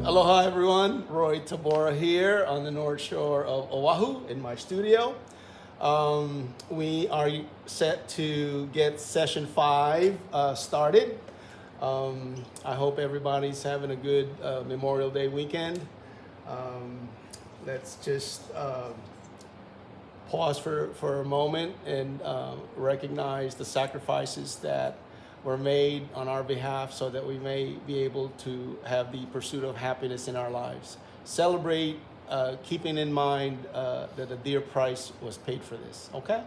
Aloha everyone, Roy Tabora here on the North Shore of Oahu in my studio. We are set to get session 5 started. I hope everybody's having a good Memorial Day weekend. Let's just pause for a moment and recognize the sacrifices that were made on our behalf so that we may be able to have the pursuit of happiness in our lives. Celebrate, keeping in mind that a dear price was paid for this, okay?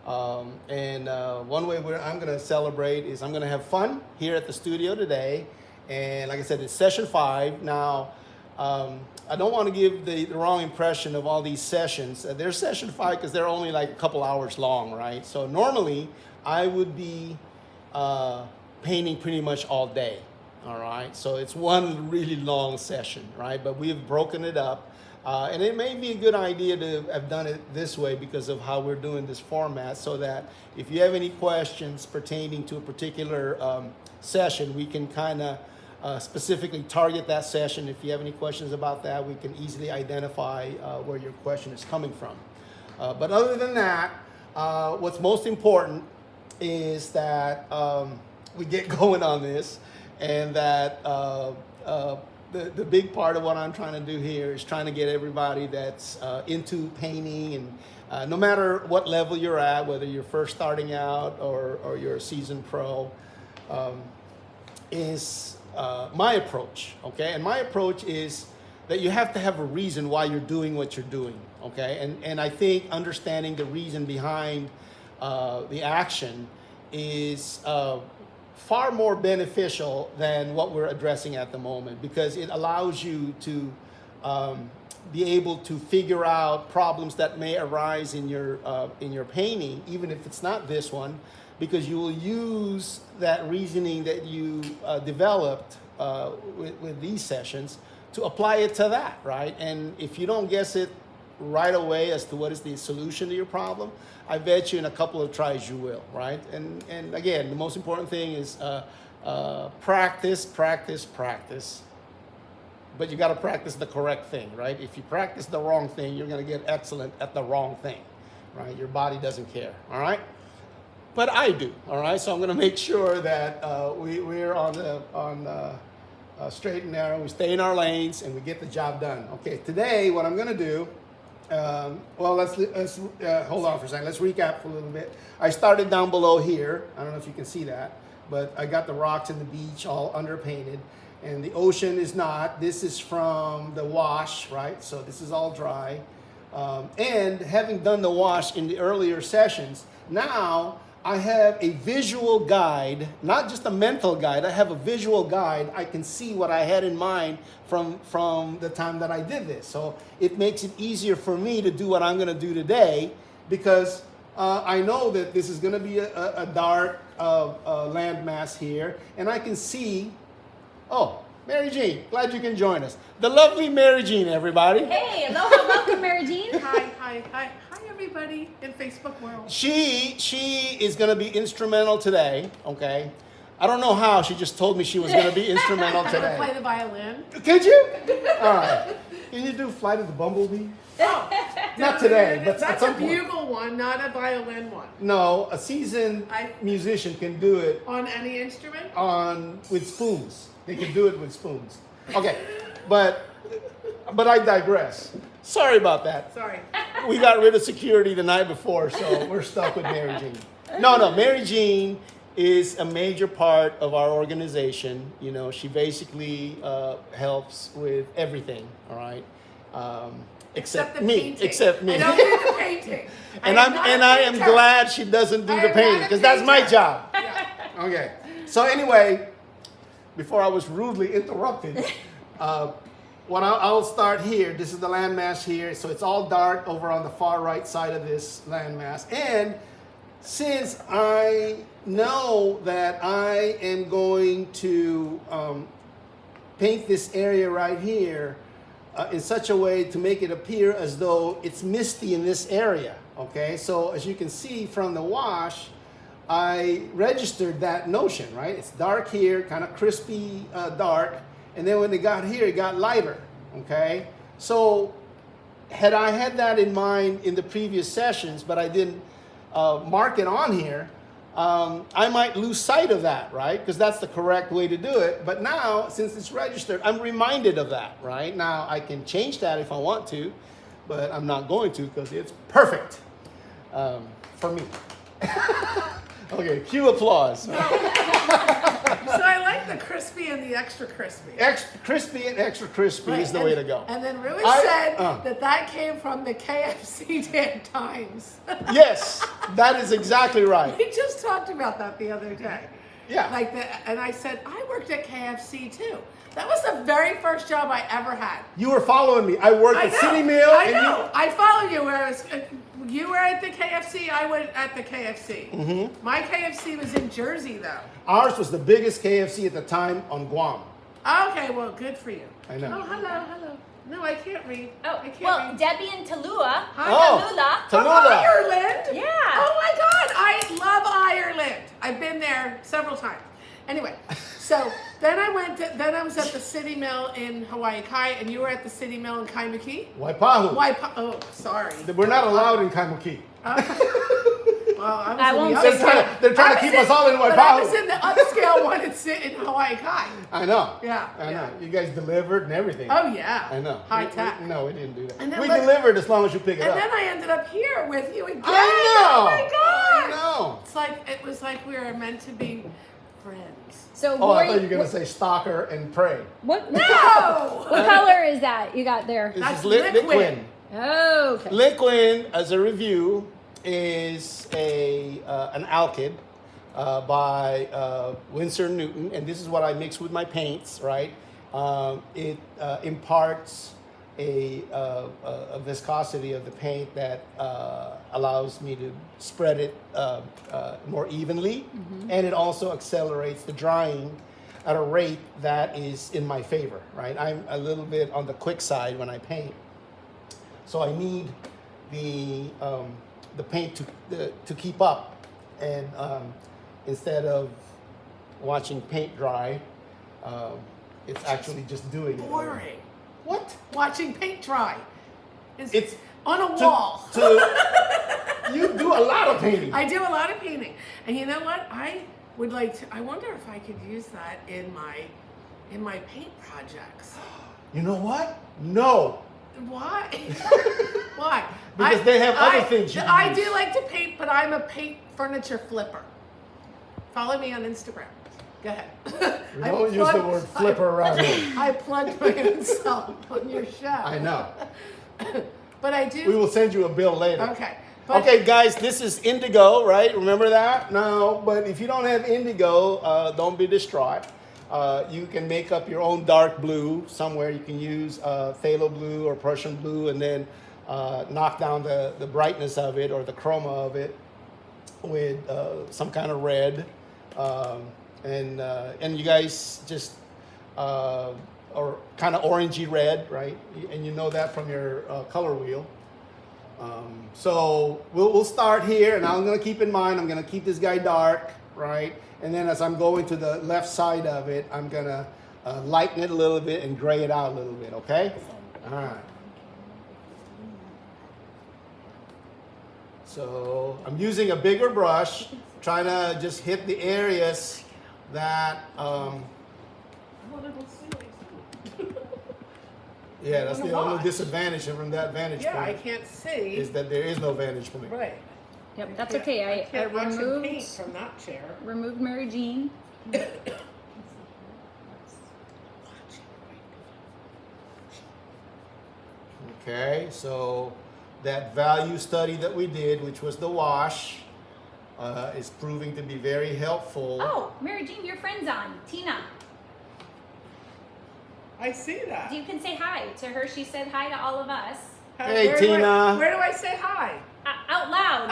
One way I'm gonna celebrate is I'm gonna have fun here at the studio today. And like I said, it's session 5. Now, I don't want to give the wrong impression of all these sessions. They're session 5 because they're only like a couple hours long, right? So normally I would be painting pretty much all day, all right? So it's one really long session, right? But we've broken it up. And it may be a good idea to have done it this way because of how we're doing this format, so that if you have any questions pertaining to a particular session, we can kind of specifically target that session. If you have any questions about that, we can easily identify where your question is coming from. But other than that, what's most important is that we get going on this, and that the big part of what I'm trying to do here is trying to get everybody that's into painting, and no matter what level you're at, whether you're first starting out or you're a seasoned pro, is my approach, okay? And my approach is that you have to have a reason why you're doing what you're doing, okay? And I think understanding the reason behind the action is far more beneficial than what we're addressing at the moment, because it allows you to be able to figure out problems that may arise in your painting, even if it's not this one, because you will use that reasoning that you developed with these sessions to apply it to that, right? And if you don't guess it right away as to what is the solution to your problem, I bet you in a couple of tries you will, right? And again, the most important thing is practice. But you got to practice the correct thing, right? If you practice the wrong thing, you're going to get excellent at the wrong thing, right? Your body doesn't care, all right? But I do, all right? So I'm going to make sure that we're on the straight and narrow. We stay in our lanes and we get the job done. Okay, today what I'm going to do, well, let's hold on for a second. Let's recap a little bit. I started down below here. I don't know if you can see that, but I got the rocks and the beach all underpainted, and the ocean is not. This is from the wash, right? So this is all dry. And having done the wash in the earlier sessions, now I have a visual guide, not just a mental guide. I have a visual guide. I can see what I had in mind from the time that I did this. So it makes it easier for me to do what I'm going to do today, because I know that this is going to be a dark landmass here, and I can see, oh, Mary Jean, glad you can join us. The lovely Mary Jean, everybody. Hey, aloha, welcome, Mary Jean. Hi, everybody in Facebook world. She is going to be instrumental today, okay? I don't know how. She just told me she was going to be instrumental I'm gonna today. play the violin. Could you? All right. Can you do Flight of the Bumblebee? Oh, Not today, but at that's some a point. bugle one, not a violin one. No, a seasoned musician can do it On any instrument? with spoons. They can do it with spoons. Okay, but I digress. Sorry about that. Sorry. We got rid of security the night before, so we're stuck with Mary Jean. No, Mary Jean is a major part of our organization. You know, she basically helps with everything, all right? Except the me. painting. Except me. I don't do the painting. And I am glad she doesn't do the painting, because that's my job. Yeah. Okay. So anyway, before I was rudely interrupted, I'll start here. This is the landmass here. So it's all dark over on the far right side of this landmass. And since I know that I am going to paint this area right here in such a way to make it appear as though it's misty in this area, okay? So as you can see from the wash, I registered that notion, right? It's dark here, kind of crispy dark, and then when it got here, it got lighter, okay? So had I had that in mind in the previous sessions, but I didn't mark it on here, I might lose sight of that, right? Because that's the correct way to do it. But now, since it's registered, I'm reminded of that, right? Now, I can change that if I want to, but I'm not going to because it's perfect for me. Okay, cue applause. So I like the crispy and the extra crispy. Crispy and extra crispy is the and, way to go. And then Rui I- said that came from the KFC damn times. Yes, that is exactly right. We just talked about that the other day. Yeah. And I said, I worked at KFC too. That was the very first job I ever had. You were following me. I worked at City Mill. I and know. I followed you. Whereas you were at the KFC, I went at the KFC. Mm-hmm. My KFC was in Jersey, though. Ours was the biggest KFC at the time on Guam. Okay, well, good for you. I know. Oh, hello. No, I can't read. Oh, I can't well, read. Debbie and Tallulah. Oh. Tallulah. From Tallulah. Ireland? Yeah. Oh my God, I love Ireland. I've been there several times. Anyway, so then I was at the City Mill in Hawaii Kai, and you were at the City Mill in Kaimuki. Waipahu. Oh, sorry. We're not allowed in Kaimuki. Well, I was I in won't the say upscale. they're trying to keep us all in But I was Waipahu. in the upscale one in Hawaii Kai. I know. Yeah, I know. yeah. You guys delivered and everything. Oh yeah. I know. High tech. No, we didn't do that. And then We look- delivered as long as you pick it And up. then I ended up here with you again. I know. Oh my God. I know. It was like we were meant to be friends. So Oh, I Rory, thought you were going to say stalker and prey. what No. what color is that you got there? This That's is liquid. Liquid. Oh, okay. Liquid, as a review, is an alkyd by Winsor Newton, and this is what I mix with my paints, right? It imparts a viscosity of the paint that allows me to spread it more evenly, and it also accelerates the drying at a rate that is in my favor, right? I'm a little bit on the quick side when I paint, so I need the paint to keep up, and instead of watching paint dry, it's actually just doing it. Boring. What? Watching paint dry. It's on a wall. You do a lot of painting. I do a lot of painting, and you know what? I would like to. I wonder if I could use that in my paint projects. You know what? No. Why? Why? Because they have other things you can I use. do like to paint, but I'm a paint furniture flipper. Follow me on Instagram. Go ahead. We don't use the word flipper around here. I plugged myself on your show. I know. But I do. We will send you a bill later. Okay. But Okay, guys, this is indigo, right? Remember that? No, but if you don't have indigo, don't be distraught. You can make up your own dark blue somewhere. You can use phthalo blue or Prussian blue, and then knock down the brightness of it or the chroma of it with some kind of red. And you guys just or kind of orangey red, right? And you know that from your color wheel. So we'll start here, and I'm going to keep in mind, I'm going to keep this guy dark, right? And then as I'm going to the left side of it, I'm going to lighten it a little bit and gray it out a little bit, okay? All right. So I'm using a bigger brush, trying to just hit the areas that, yeah, that's the only disadvantage from that vantage yeah, I point can't see. is that there is no vantage point. Right. Yep, that's Can't- okay. I can't watch him paint removed from that chair. Mary Jean. Okay, so that value study that we did, which was the wash, is proving to be very helpful. Oh, Mary Jean, your friend's on. Tina. I see that. You can say hi to her. She said hi to all of us. Hey, Where do I- Tina. where do I say hi? Out loud.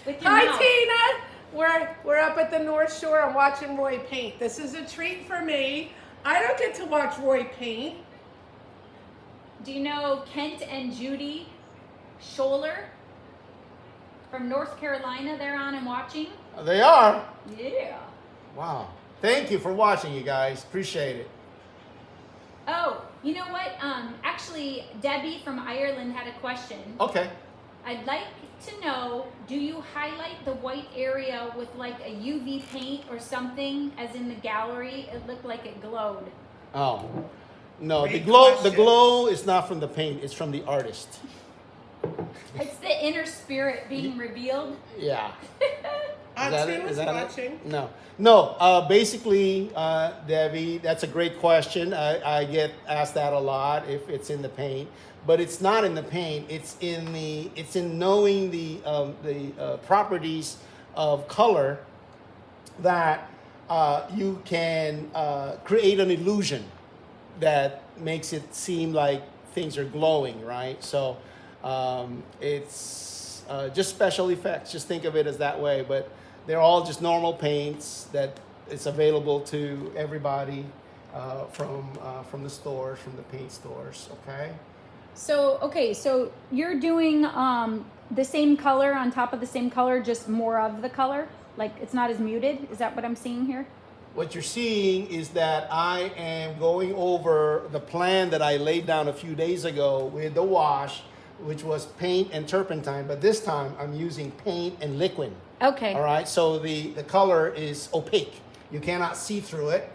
With your Hi, mouth. Tina. We're up at the North Shore. I'm watching Roy paint. This is a treat for me. I don't get to watch Roy paint. Do you know Kent and Judy Scholler from North Carolina? They're on and watching. They are. Yeah. Wow. Thank you for watching, you guys. Appreciate it. Oh, you know what? Actually, Debbie from Ireland had a question. Okay. I'd like to know, do you highlight the white area with like a UV paint or something, as in the gallery? It looked like it glowed. Oh, no, Great the glow question. is not from the paint, it's from the artist. It's the inner spirit being revealed. Yeah. Audrey was watching. No. No, basically, Debbie, that's a great question. I get asked that a lot, if it's in the paint, but it's not in the paint. It's in knowing the properties of color that you can create an illusion that makes it seem like things are glowing, right? So it's just special effects. Just think of it as that way, but they're all just normal paints that it's available to everybody from the stores, from the paint stores. Okay. So you're doing the same color on top of the same color, just more of the color. Like it's not as muted. Is that what I'm seeing here? What you're seeing is that I am going over the plan that I laid down a few days ago with the wash, which was paint and turpentine, but this time I'm using paint and liquid. Okay. All right, so the color is opaque. You cannot see through it.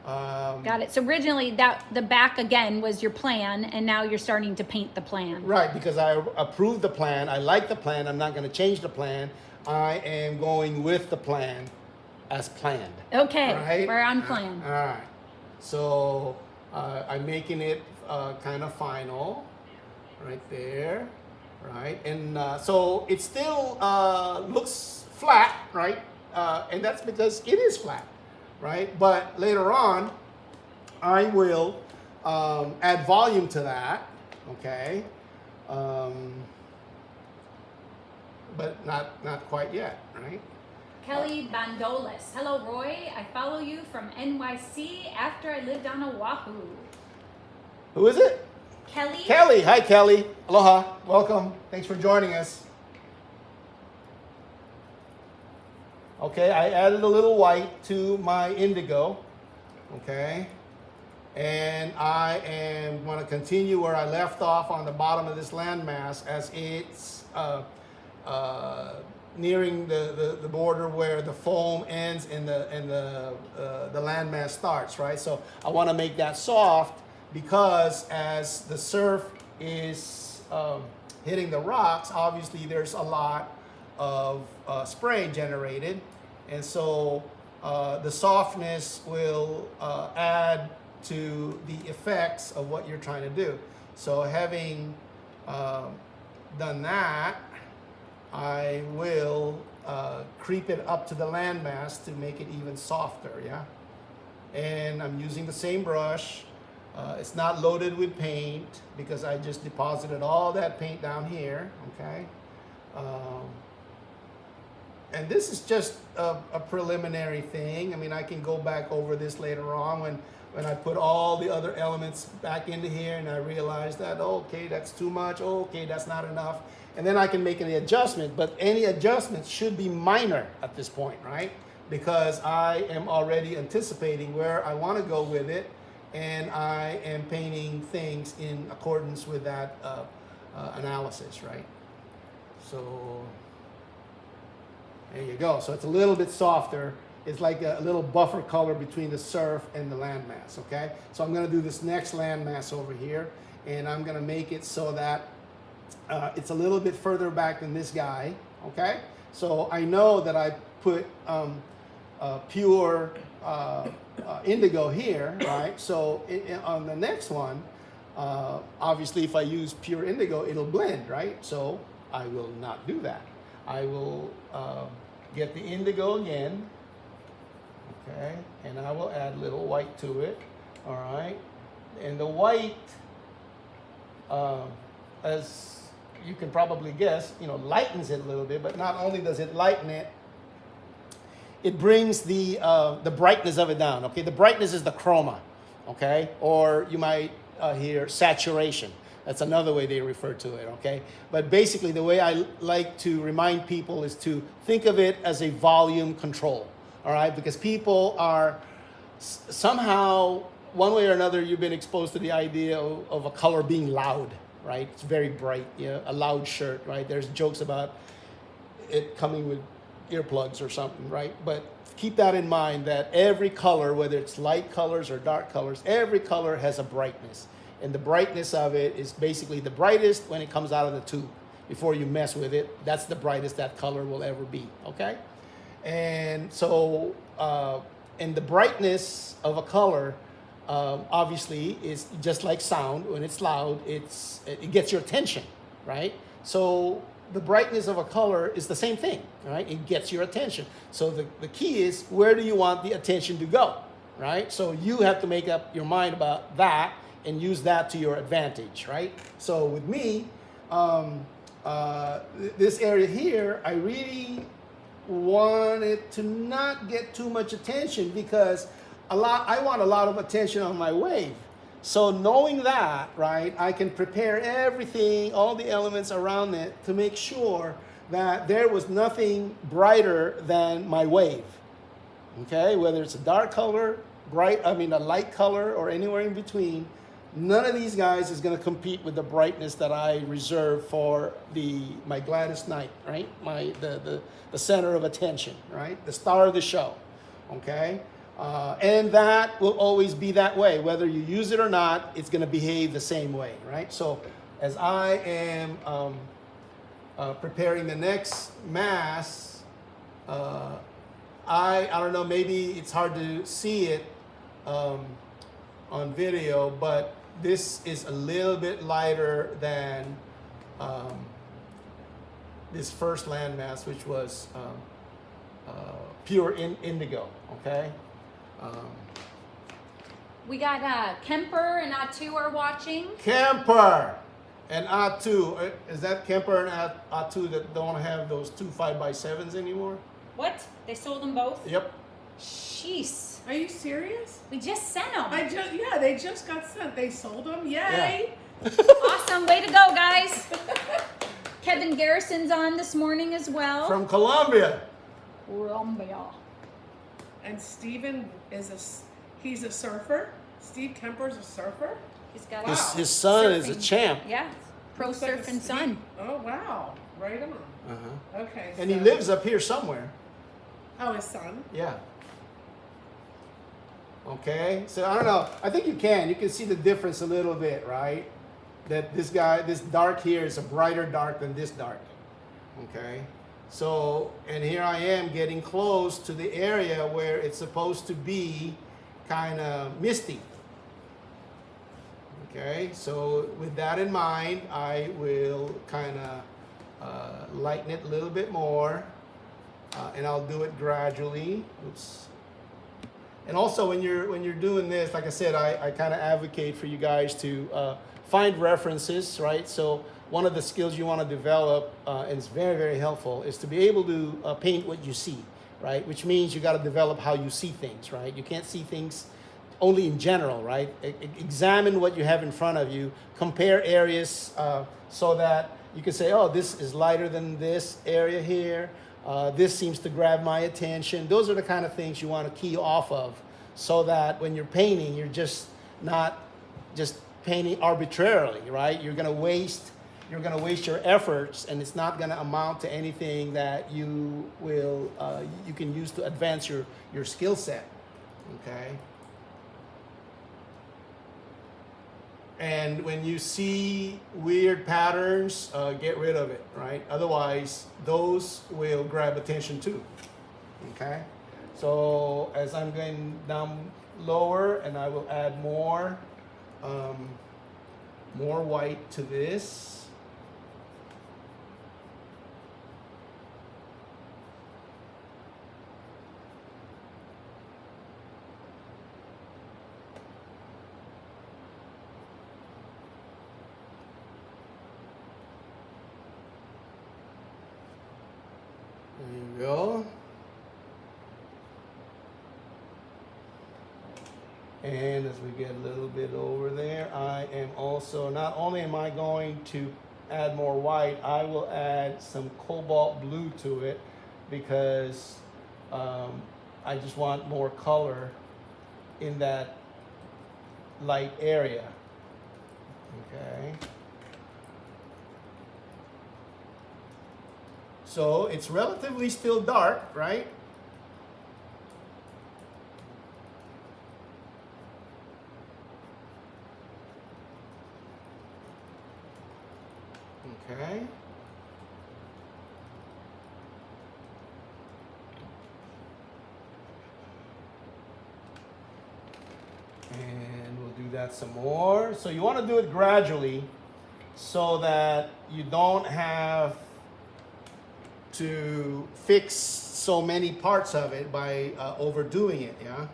Got it. So originally the back again was your plan, and now you're starting to paint the plan. Right, because I approved the plan. I like the plan. I'm not going to change the plan. I am going with the plan as planned. Okay, Right? we're on plan. All right. So I'm making it kind of final right there. Right, and so it still looks flat, right? And that's because it is flat, right? But later on, I will add volume to that, okay? But not quite yet, right? Kelly Bandolas. Hello, Roy. I follow you from NYC after I lived on Oahu. Who is it? Kelly. Kelly. Hi, Kelly. Aloha. Welcome. Thanks for joining us. Okay, I added a little white to my indigo. Okay. And I am going to continue where I left off on the bottom of this landmass as it's nearing the border where the foam ends and the landmass starts, right? So I want to make that soft because as the surf is hitting the rocks, obviously there's a lot of spray generated. And so the softness will add to the effects of what you're trying to do. So having done that, I will creep it up to the landmass to make it even softer, yeah? And I'm using the same brush. It's not loaded with paint because I just deposited all that paint down here, okay? And this is just a preliminary thing. I mean, I can go back over this later on when I put all the other elements back into here and I realize that, oh, okay, that's too much, oh, okay, that's not enough. And then I can make any adjustment, but any adjustments should be minor at this point, right? Because I am already anticipating where I want to go with it, and I am painting things in accordance with that analysis, right? So there you go. So it's a little bit softer. It's like a little buffer color between the surf and the landmass, okay? So I'm going to do this next landmass over here, and I'm going to make it so that it's a little bit further back than this guy, okay? So I know that I put pure indigo here, right? So on the next one, obviously if I use pure indigo, it'll blend, right? So I will not do that. I will get the indigo again, okay? And I will add a little white to it, all right? And the white, as you can probably guess, lightens it a little bit, but not only does it lighten it, it brings the brightness of it down, okay? The brightness is the chroma, okay? Or you might hear saturation. That's another way they refer to it, okay? But basically, the way I like to remind people is to think of it as a volume control, all right? Because people are somehow, one way or another, you've been exposed to the idea of a color being loud, right? It's very bright, a loud shirt, right? There's jokes about it coming with earplugs or something, right? But keep that in mind that every color, whether it's light colors or dark colors, every color has a brightness. And the brightness of it is basically the brightest when it comes out of the tube. Before you mess with it, that's the brightest that color will ever be, okay? And so, and the brightness of a color, obviously, is just like sound. When it's loud, it gets your attention, right? So the brightness of a color is the same thing, right? It gets your attention. So the key is, where do you want the attention to go, right? So you have to make up your mind about that and use that to your advantage, right? So with me, this area here, I really wanted to not get too much attention because I want a lot of attention on my wave. So knowing that, right, I can prepare everything, all the elements around it to make sure that there was nothing brighter than my wave. Okay, whether it's a dark color, a light color, or anywhere in between, none of these guys is going to compete with the brightness that I reserve for my gladdest night, right? The center of attention, right? The star of the show, okay? And that will always be that way. Whether you use it or not, it's going to behave the same way, right? So as I am preparing the next mass, I don't know, maybe it's hard to see it on video, but this is a little bit lighter than this first landmass, which was pure indigo, okay? We got Kemper and Atu are watching. Kemper and Atu. Is that Kemper and Atu that don't have those 2 5x7s anymore? What? They sold them both? Yep. Jeez. Are you serious? We just sent them. They just got sent. They sold them. Yay! Yeah. Awesome. Way to go, guys. Kevin Garrison's on this morning as well. From Colombia. Colombia. And Steven he's a surfer. Steve Kemper's a surfer. He's got His son is a surfing. champ. Yeah. Pro Looks like a surfing son. Oh wow! Right on. Uh-huh. Okay. And he lives up here somewhere. Oh, his son. Yeah. Okay, so I don't know. I think you can see the difference a little bit, right? That this dark here is a brighter dark than this dark. Okay, so, and here I am getting close to the area where it's supposed to be kind of misty. Okay, so with that in mind, I will kind of lighten it a little bit more, and I'll do it gradually. Oops. And also, when you're doing this, like I said, I kind of advocate for you guys to find references, right? So one of the skills you want to develop, and it's very, very helpful, is to be able to paint what you see, right? Which means you got to develop how you see things, right? You can't see things only in general, right? Examine what you have in front of you, compare areas so that you can say, oh, this is lighter than this area here. This seems to grab my attention. Those are the kind of things you want to key off of so that when you're painting, you're just not just painting arbitrarily, right? You're going to waste your efforts, and it's not going to amount to anything that you can use to advance your skill set, okay? And when you see weird patterns, get rid of it, right? Otherwise, those will grab attention too, okay? So as I'm going down lower, and I will add more white to this. There you go. And as we get a little bit over there, I am also, not only am I going to add more white, I will add some cobalt blue to it because I just want more color in that light area. Okay. So it's relatively still dark, right? Okay. And we'll do that some more. So you want to do it gradually so that you don't have to fix so many parts of it by overdoing it, yeah?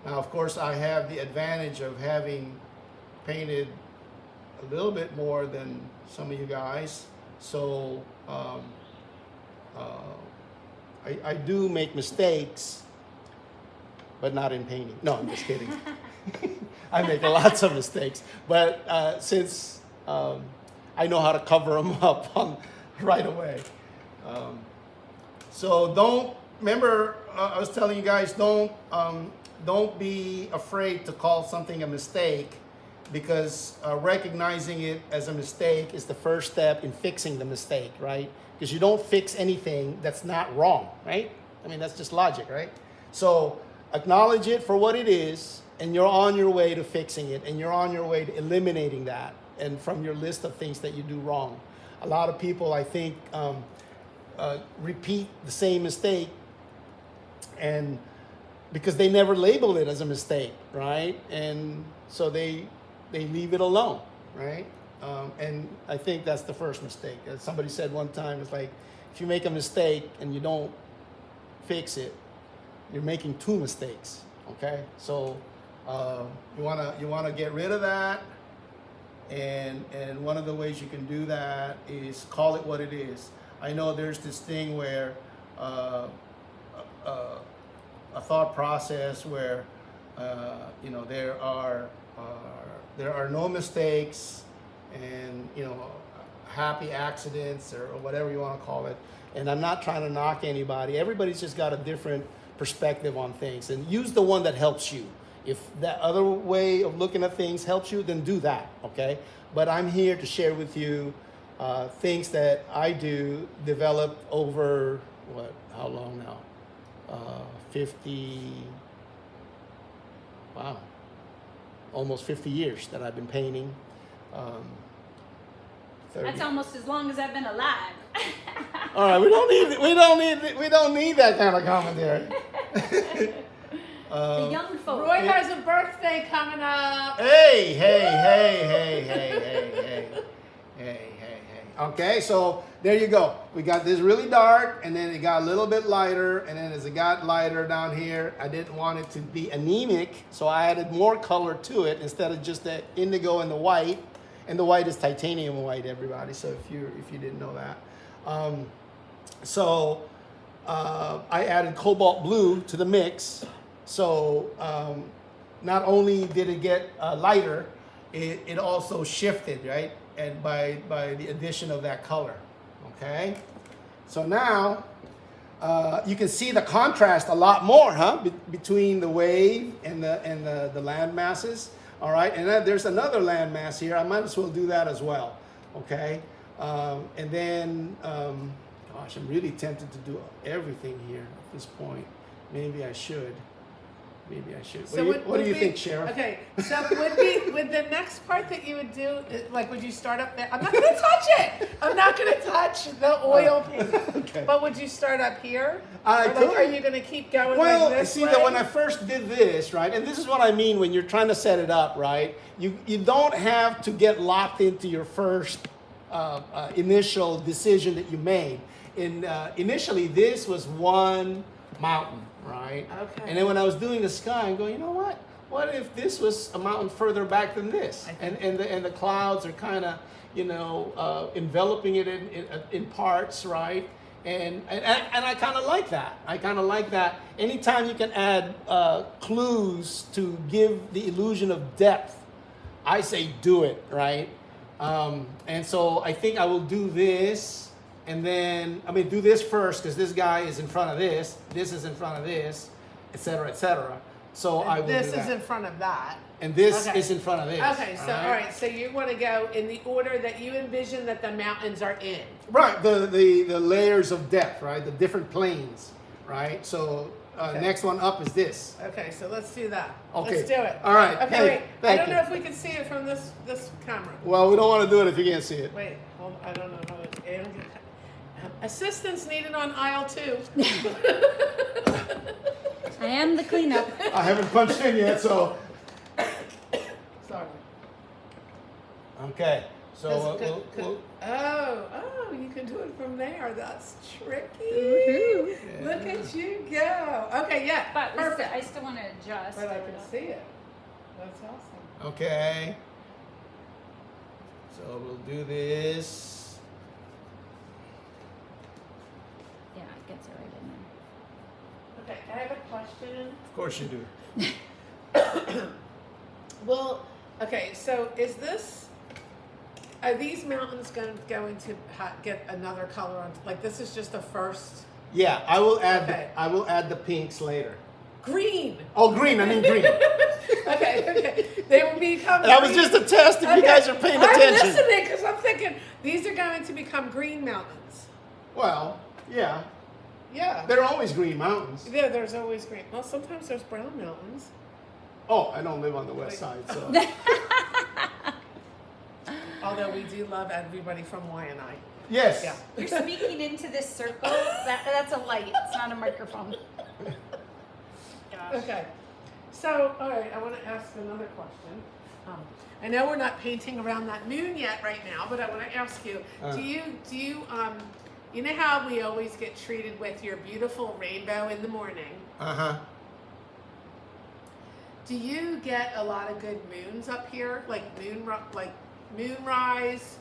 Now, of course, I have the advantage of having painted a little bit more than some of you guys. So I do make mistakes, but not in painting. No, I'm just kidding. I make lots of mistakes, but since I know how to cover them up right away. So don't, remember I was telling you guys, don't be afraid to call something a mistake, because recognizing it as a mistake is the first step in fixing the mistake, right? Because you don't fix anything that's not wrong, right? I mean, that's just logic, right? So acknowledge it for what it is, and you're on your way to fixing it, and you're on your way to eliminating that and from your list of things that you do wrong. A lot of people, I think, repeat the same mistake, and because they never labeled it as a mistake, right? And so they leave it alone, right? And I think that's the first mistake. As somebody said one time, it's like, if you make a mistake and you don't fix it, you're making two mistakes, okay? So you wanna get rid of that, and one of the ways you can do that is call it what it is. I know there's this thing where a thought process where there are no mistakes, and happy accidents, or whatever you want to call it. And I'm not trying to knock anybody. Everybody's just got a different perspective on things, and use the one that helps you. If that other way of looking at things helps you, then do that, okay? But I'm here to share with you things that I do, developed over, how long now? almost 50 years that I've been painting. 30. That's almost as long as I've been alive. All right, we don't need that kind of commentary. The young folk. Roy has a birthday coming up. Hey. Okay, so there you go. We got this really dark, and then it got a little bit lighter, and then as it got lighter down here, I didn't want it to be anemic, so I added more color to it instead of just the indigo and the white. And the white is titanium white, everybody. So if you didn't know that, I added cobalt blue to the mix. So not only did it get lighter, it also shifted, right? And by the addition of that color, okay? So now you can see the contrast a lot more, huh? Between the wave and the land masses, all right? And then there's another land mass here. I might as well do that as well, okay? And then, gosh, I'm really tempted to do everything here at this point. Maybe I should. So what do you think, Sheriff? Okay, so would the next part that you would do, like, would you start up there? I'm not going to touch it. I'm not going to touch the oil paint. Okay. But would you start up here? I Or, could. are you going to keep going Well, like this see way? that when I first did this, right, and this is what I mean when you're trying to set it up, right? You don't have to get locked into your first initial decision that you made. Initially, this was one mountain, right? Okay. And then when I was doing the sky, I'm going, you know what? What if this was a mountain further back than this? And the clouds are kind of, enveloping it in parts, right? And I kind of like that. Anytime you can add clues to give the illusion of depth, I say do it, right? And so I think I will do this. And then, do this first, because this guy is in front of this is in front of this, et cetera, et cetera. So I will This do is that. in front of that. And this Okay. is in front of this. Okay, so all right, so you want to go in the order that you envision that the mountains are in. Right, the layers of depth, right? The different planes, right? So Okay. next one up is this. Okay, so let's do that. Okay. Let's do it. All right. Okay, Hey, wait. I thank don't you. know if we can see it from this camera. Well, we don't want to do it if you can't see it. Wait, hold. I don't know how to. Assistance needed on aisle 2. I am the cleanup. I haven't punched in yet, so. Sorry. Okay. So Oh, you can do it from there. That's tricky. Woohoo. Look at you go. Okay, yeah, But perfect. I still want to adjust. But I can see it. That's awesome. okay. So we'll do this. Yeah, it gets it right in there. Okay, I have a question. Of course you do. Well, okay, so are these mountains going to get another color on? Like this is just the first Yeah, I will add. Okay. I will add the pinks later. green. Oh, green. I mean green. Okay, they will become. That was green. just a test. If you guys are paying attention. I'm listening because I'm thinking these are going to become green mountains. Well, yeah. Yeah. There are always green mountains. Yeah, there's always green. Well, sometimes there's brown mountains. Oh, I don't live on the west side, so. Although we do love everybody from Waianae. Yes. Yeah. You're speaking into this circle. That's a light. It's not a microphone. Gosh. Okay. So, all right, I want to ask another question. I know we're not painting around that moon yet right now, but I want to ask you, do you you know how we always get treated with your beautiful rainbow in the morning? Uh-huh. Do you get a lot of good moons up here, like moonrise?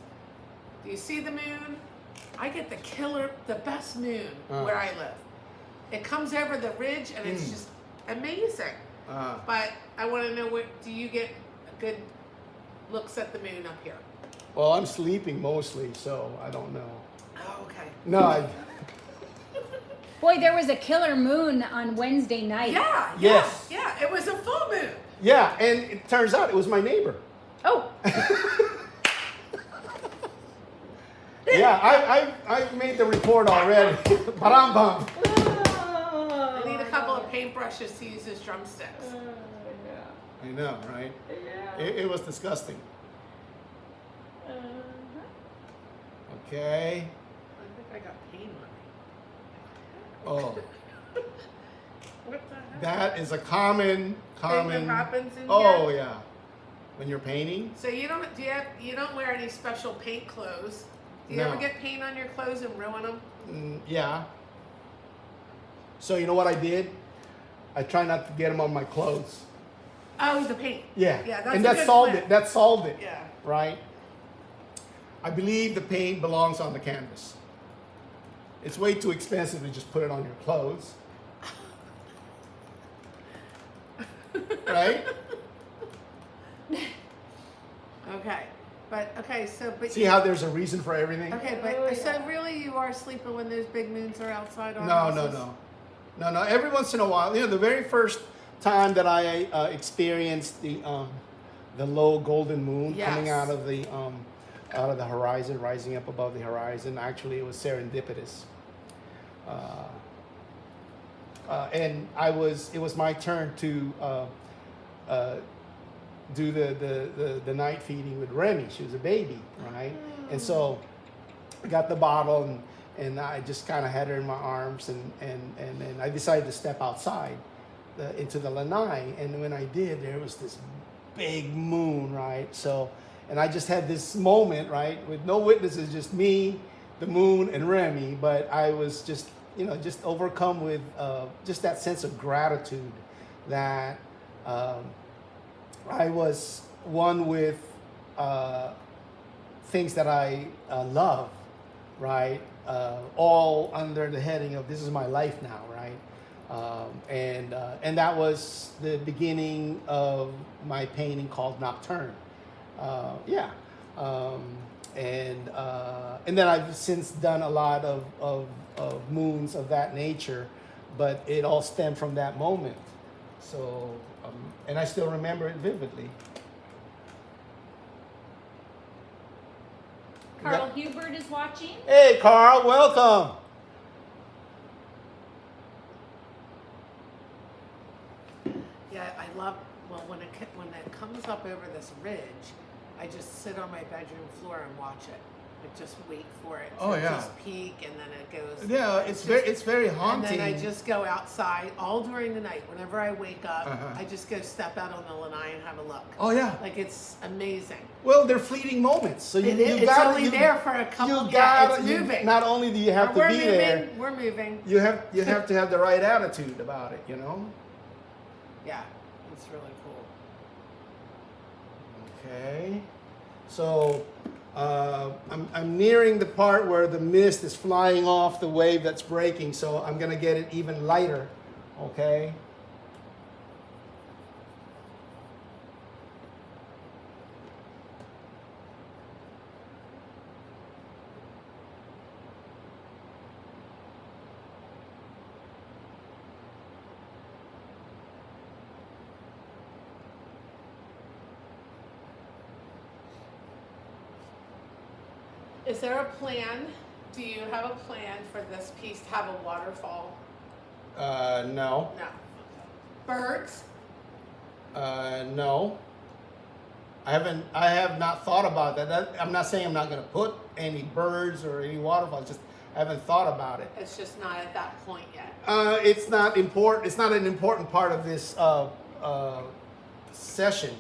Do you see the moon? I get the best moon where I live. It comes over the ridge and it's just amazing. But I want to know, do you get good looks at the moon up here? Well, I'm sleeping mostly, so I don't know. Oh, okay. No, Boy, there was a killer moon on Wednesday night. Yeah. Yes. Yeah. It was a full moon. yeah, and it turns out it was my neighbor. Oh, Yeah, I made the report already. Baram bam. I need a couple of paintbrushes to use as drumsticks. I know, right? It was disgusting. Okay. I think I got paint on Oh, me. What the heck? that is a common. Thing that happens in Oh here? yeah. When you're painting. So you don't wear any special paint clothes. Do you No. ever get paint on your clothes and ruin them? Yeah. So you know what I did? I try not to get them on my clothes. Oh, the paint. Yeah. Yeah, that's and a that good solved plan. it. That solved it. Yeah. Right? I believe the paint belongs on the canvas. It's way too expensive to just put it on your clothes. Right? Okay. But See how there's a reason for everything? Okay, but Oh, so yeah. really you are sleeping when those big moons are outside our No. houses? No. Every once in a while, the very first time that I experienced the low golden moon coming Yes. out of the horizon, rising up above the horizon. Actually, it was serendipitous. And it was my turn to do the night feeding with Remy. She was a baby, right? And so I got the bottle and I just kind of had her in my arms and I decided to step outside into the lanai. And when I did, there was this big moon, right? So, and I just had this moment, right, with no witnesses, just me, the moon, and Remy. But I was just overcome with just that sense of gratitude that I was one with things that I love, right? All under the heading of this is my life now, right? And that was the beginning of my painting called Nocturne. And then I've since done a lot of moons of that nature, but it all stemmed from that moment. So, and I still remember it vividly. Carl Hubert is watching. Hey, Carl, welcome. Yeah, I love, well, when it comes up over this ridge, I just sit on my bedroom floor and watch it. I just wait for it to just peak, and then it goes. Yeah, it's very haunting. And then I just go outside all during the night. Whenever I wake up, I just go step out on the lanai and have a look. Oh yeah. Like, it's amazing. Well, they're fleeting moments. So It's only there for a couple. It's moving. Not only do you have to be there, we're moving. you have to have the right attitude about it. You know. Yeah, it's really cool. Okay. So I'm nearing the part where the mist is flying off the wave that's breaking, so I'm gonna get it even lighter. Okay. Is there a plan? Do you have a plan for this piece to have a waterfall? No. No. Birds? No. I have not thought about that. I'm not saying I'm not gonna put any birds or any waterfalls. Just I haven't thought about it. It's just not at that point yet. It's not important. It's not an important part of this session.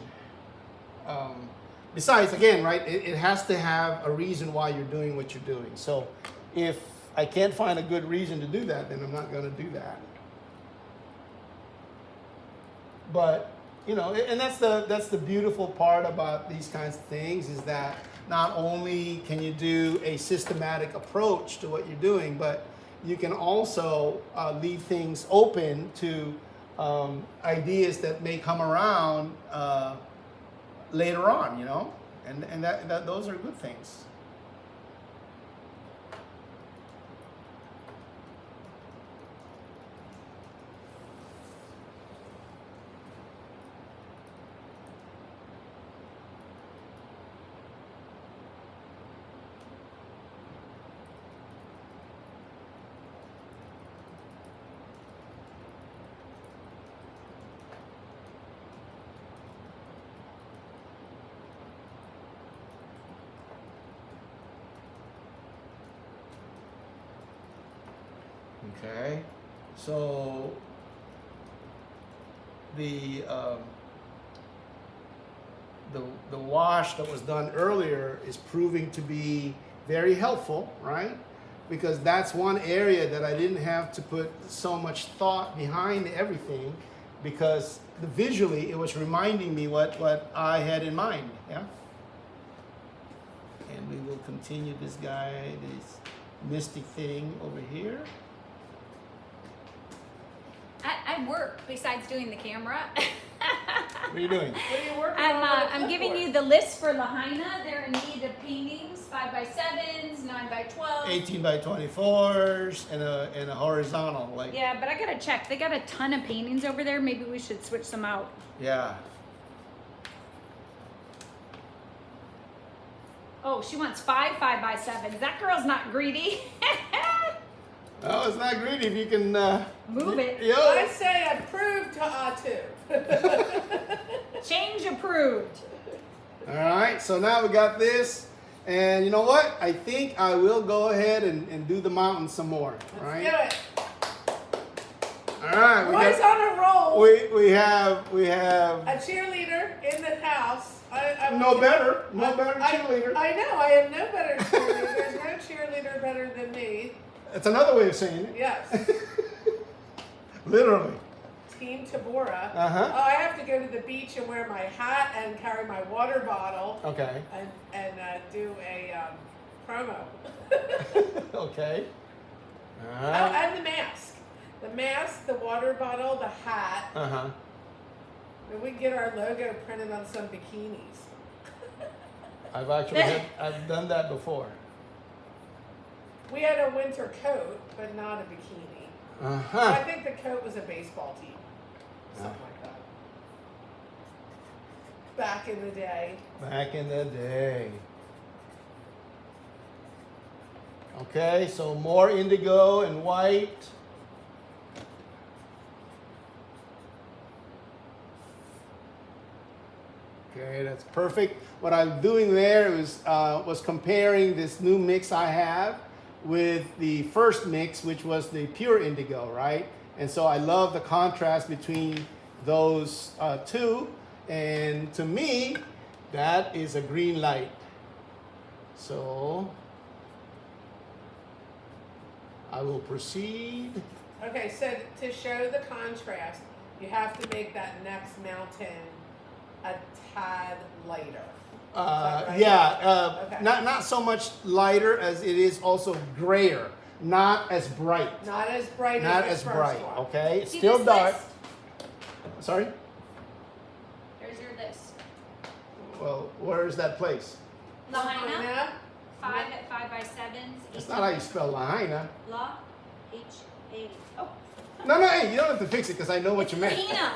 Besides, again, right, it has to have a reason why you're doing what you're doing. So if I can't find a good reason to do that, then I'm not going to do that. But, you know, and that's the beautiful part about these kinds of things, is that not only can you do a systematic approach to what you're doing, but you can also leave things open to ideas that may come around later on, you know, and that those are good things. Okay, so the wash that was done earlier is proving to be very helpful, right? Because that's one area that I didn't have to put so much thought behind everything, because visually it was reminding me what I had in mind, yeah? And we will continue this mystic thing over here. I work besides doing the camera. What are you doing? What are you working on? I'm giving you the list for Lahaina. They're in need of paintings, 5x7s, 9x12s. 18 by 24s and a horizontal, like. Yeah, but I gotta check. They got a ton of paintings over there. Maybe we should switch some out. Yeah. Oh, she wants 5x7s. That girl's not greedy. No, it's not greedy if you can Move it. Yo. I say approved to A2. Change approved. All right, so now we got this, and you know what? I think I will go ahead and do the mountain some more. All right. Let's do it. All right. Boys on a roll. We have A cheerleader in the house. no better cheerleader. I know. I have no better cheerleader. There's no cheerleader better than me. That's another way of saying it. Yes. Literally. Team Tabora. Uh-huh. Oh, I have to go to the beach and wear my hat and carry my water bottle. Okay. And do a promo. Okay. All Oh, right. and the mask. The mask, the water bottle, the hat. Uh-huh. And we get our logo printed on some bikinis. I've done that before. We had a winter coat, but not a bikini. I Uh-huh. think the coat was a baseball team. Something like that. Back in the day. Back in the day. Okay, so more indigo and white. Okay, that's perfect. What I'm doing there was comparing this new mix I have with the first mix, which was the pure indigo, right? And so I love the contrast between those two. And to me, that is a green light. So I will proceed. Okay, so to show the contrast, you have to make that next mountain a tad lighter. Right? Yeah, Okay. not so much lighter as it is also grayer, not as bright. Not as bright Not as as the first bright, one. okay? It's See still this dark. list? Sorry? There's your list. Well, where is that place? Lahaina, Lahaina. 5x7s. That's not how you spell Lahaina. La, H-A. Oh, No, hey, you don't have to fix it because I know what you meant. Lahaina.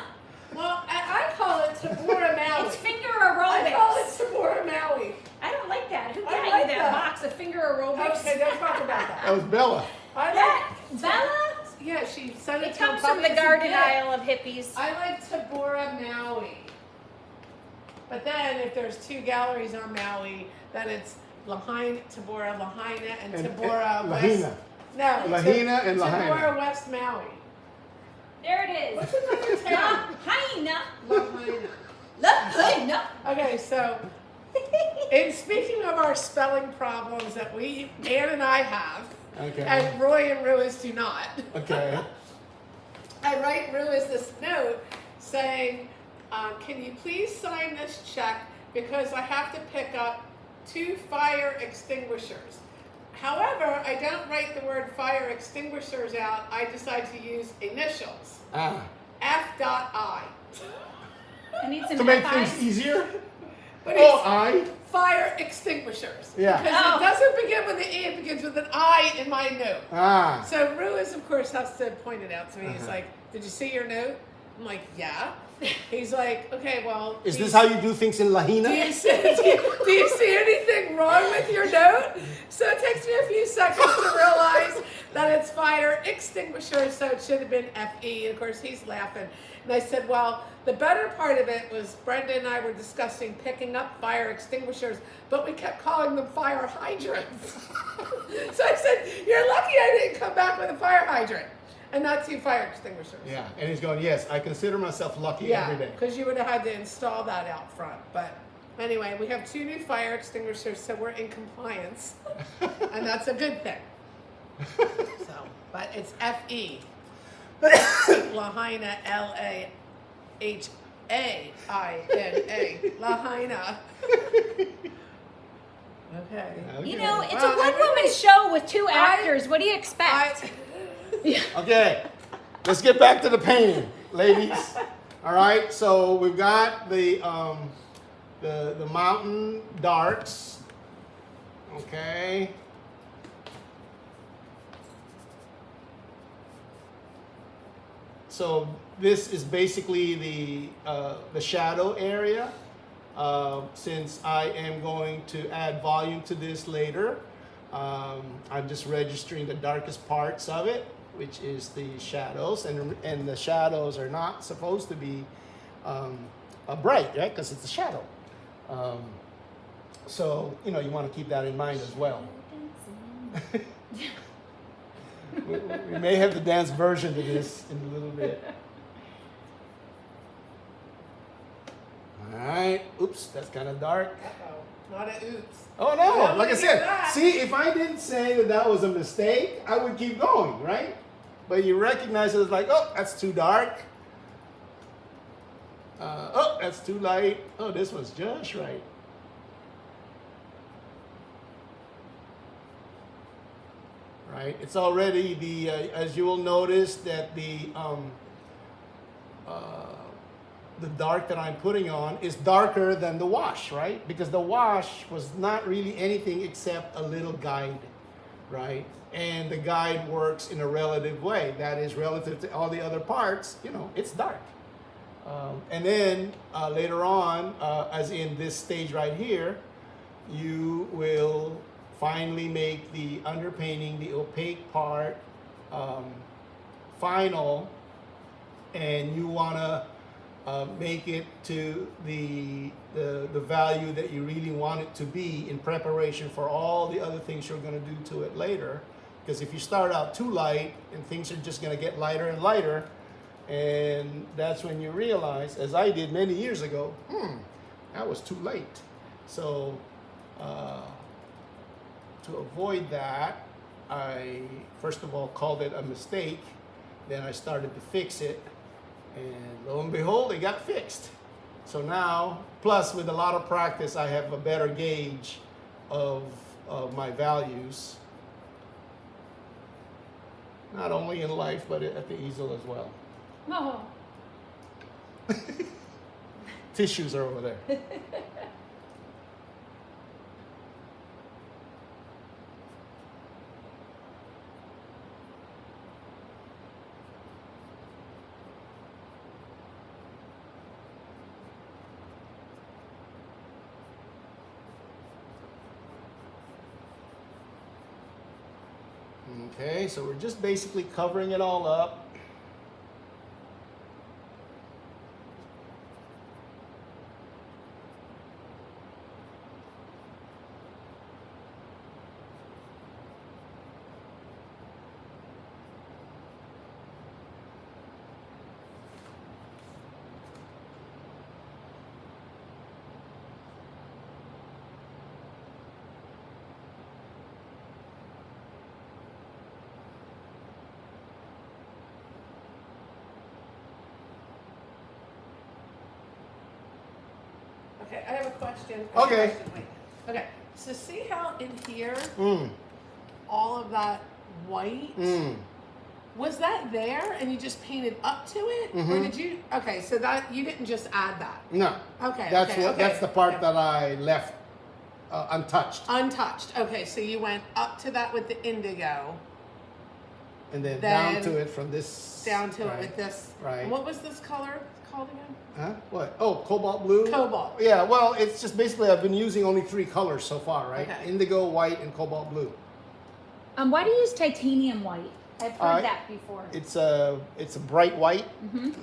Well, I call it Tabora Maui. It's finger I call it aerobics. Tabora Maui. I don't like that. Who I got like you that that. box of finger aerobics? Okay, don't talk about That that. was Bella. I That, like, Bella? yeah, she said it It to comes a from the puppy as a garden gift. aisle of hippies. I like Tabora Maui. But then if there's two galleries on Maui, then it's Lahaina, Tabora Lahaina, and Tabora West. Lahaina. No, Lahaina and Lahaina. Tabora West Maui. There it is. What's another town? Lahaina. Lahaina. Lahaina. Okay, so in speaking of our spelling problems that Ann and I have, Okay. and Roy and Ruiz do not, Okay. I write Ruiz this note saying, can you please sign this check because I have to pick up 2 fire extinguishers. However, I don't write the word fire extinguishers out. I decide to use initials. F.I. I need some To make FIs. things easier? But Oh, it's I? fire extinguishers. Yeah. Because Oh. it doesn't begin with an E, it begins with an I in my note. Ah. So Ruiz, of course, has to point it out to me. He's Uh-huh. like, did you see your note? I'm like, yeah. He's like, okay, well. Is do this you- how you do things in Lahaina? do you see anything wrong with your note? So it takes me a few seconds to realize that it's fire extinguisher, so it should have been FE. And of course, he's laughing. And I said, well, the better part of it was Brenda and I were discussing picking up fire extinguishers, but we kept calling them fire hydrants. So I said, you're lucky I didn't come back with a fire hydrant and not 2 fire extinguishers. Yeah, and he's going, yes, I consider myself lucky Yeah, every day. because you would have had to install that out front. But anyway, we have 2 new fire extinguishers, so we're in compliance, and that's a good thing. So, but it's FE, Lahaina, Lahaina, Lahaina. Okay. You know, it's Well, a one-woman show with 2 actors. What do you expect? Okay, let's get back to the painting, ladies. All right, so we've got the mountain darks. Okay. So this is basically the shadow area. Since I am going to add volume to this later, I'm just registering the darkest parts of it, which is the shadows, and the shadows are not supposed to be bright, right? Because it's a shadow. So you know you want to keep that in mind as well. we may have the dance version to this in a little bit. All right. Oops, that's kind of dark. Uh-oh, not a oops. Oh I no! don't Like I wanna hear said, that. see, if I didn't say that was a mistake, I would keep going, right? But you recognize it as like, oh, that's too dark. Oh, that's too light. Oh, this one's just right. Right. It's already as you will notice that the dark that I'm putting on is darker than the wash, right? Because the wash was not really anything except a little guide, right? And the guide works in a relative way. That is relative to all the other parts, you know, it's dark, And then later on, as in this stage right here, you will finally make the underpainting, the opaque part, final, and you want to make it to the value that you really want it to be in preparation for all the other things you're going to do to it later. Because if you start out too light, and things are just going to get lighter and lighter, and that's when you realize, as I did many years ago, that was too late. So to avoid that, I first of all called it a mistake. Then I started to fix it, and lo and behold, it got fixed. So now, plus with a lot of practice, I have a better gauge of my values, not only in life, but at the easel as well. Oh. Tissues are over there. Okay, so we're just basically covering it all up. Okay, I have a question. Okay. Wait. Okay, so see how in here, Mm. all of that white, was that there and you just painted up to it? Or did you, okay, so that, you didn't just add that? No. Okay, That's okay, what. okay, That's the part okay. that I left untouched, Untouched, okay, so you went up to that with the indigo, and then Then down to it from this. down to right. it with this. Right. What was this color called again? Huh? What? Oh, cobalt blue. Cobalt. Yeah. Well, it's just basically I've been using only 3 colors so far, right? Okay. Indigo, white, and cobalt blue. Why do you use titanium white? I've heard Uh, that before. It's a bright white.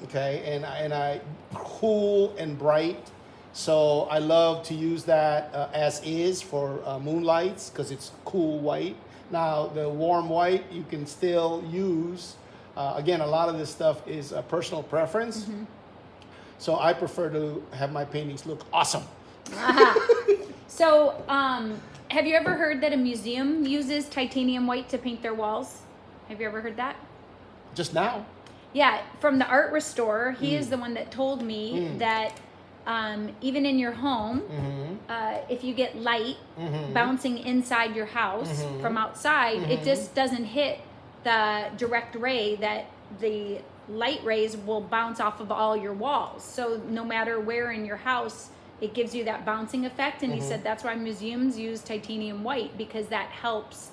Okay, and I cool and bright. So I love to use that as is for moonlights because it's cool white. Now the warm white you can still use. Again, a lot of this stuff is a personal preference. So I prefer to have my paintings look awesome. So, have you ever heard that a museum uses titanium white to paint their walls? Have you ever heard that? Just now. Yeah, from the art restorer, he is the one that told me that even in your home, if you get light bouncing inside your house from outside, it just doesn't hit the direct ray that the light rays will bounce off of all your walls. So no matter where in your house, it gives you that bouncing effect. And he said that's why museums use titanium white, because that helps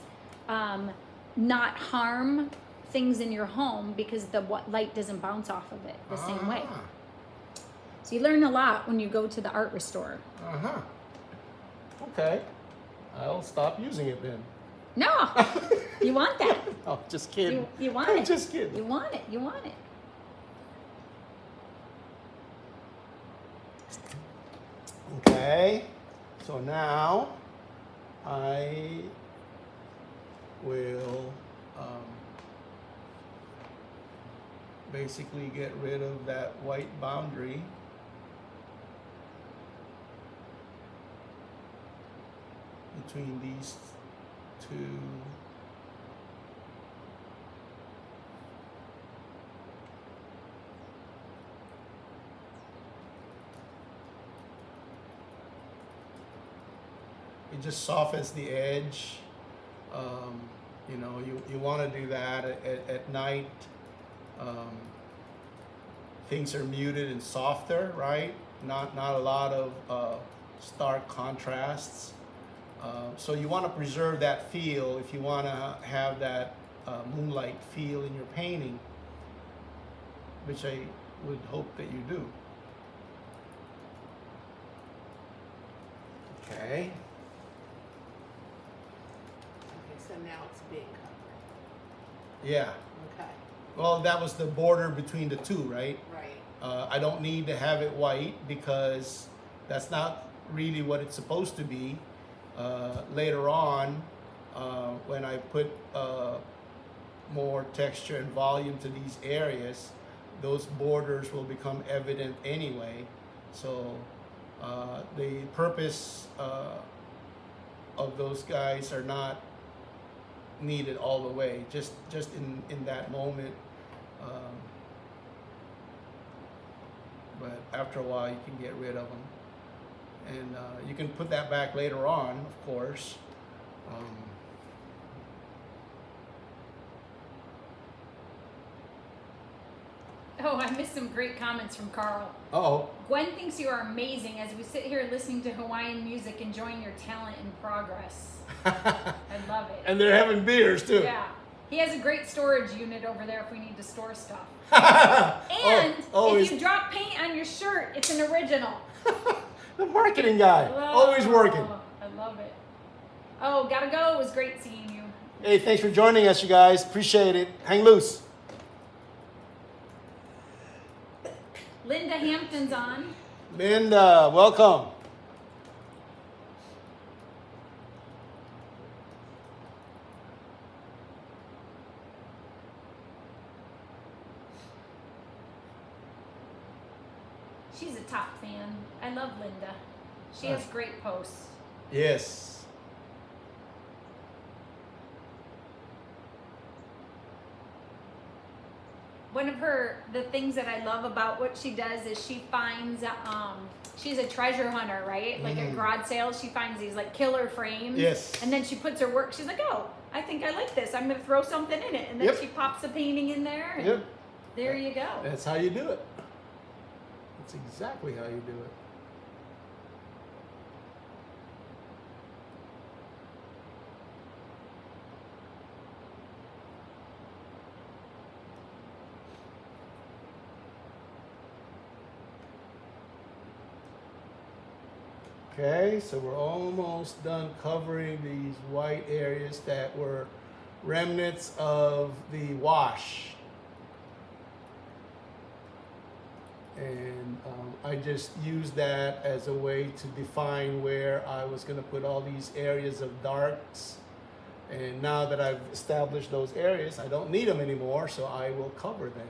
not harm things in your home, because the light doesn't bounce off of it the same way. So you learn a lot when you go to the art restorer. Okay. I'll stop using it then. No, you want that. Oh, just kidding. You want I'm it. just kidding. You want it. You want it. Okay. So now I will basically get rid of that white boundary. Between these two. It just softens the edge. You know, you want to do that at night. Things are muted and softer, right? Not a lot of stark contrasts. So you want to preserve that feel if you want to have that moonlight feel in your painting, which I would hope that you do. Okay. Okay, so now it's being covered. Yeah. Okay, Well, that was the border between the two, right? right. I don't need to have it white because that's not really what it's supposed to be. Later on, when I put more texture and volume to these areas, those borders will become evident anyway. So the purpose of those guys are not needed all the way, just in that moment. But after a while, you can get rid of them, and you can put that back later on, of course. Oh, I missed some great comments from Carl. Oh, Gwen thinks you are amazing as we sit here listening to Hawaiian music, enjoying your talent in progress. I love it. and they're having beers too. Yeah. He has a great storage unit over there if we need to store stuff. And And if you drop paint on your shirt, it's an original. the marketing guy, always working. I love it. Oh, gotta go. It was great seeing you. Hey, thanks for joining us, you guys. Appreciate it. Hang loose. Linda Hampton's on. Linda, welcome. She's a top fan. I love Linda. She has great posts. Yes. One of the things that I love about what she does is she finds, she's a treasure hunter, right? Like at garage sales, she finds these like killer frames. Yes. And then she puts her work, she's like, oh, I think I like this. I'm going to throw something in it. And then Yep. she pops the painting in there. And Yep. there you go. That's how you do it. That's exactly how you do it. Okay, so we're almost done covering these white areas that were remnants of the wash. And I just used that as a way to define where I was going to put all these areas of darks. And now that I've established those areas, I don't need them anymore, so I will cover them.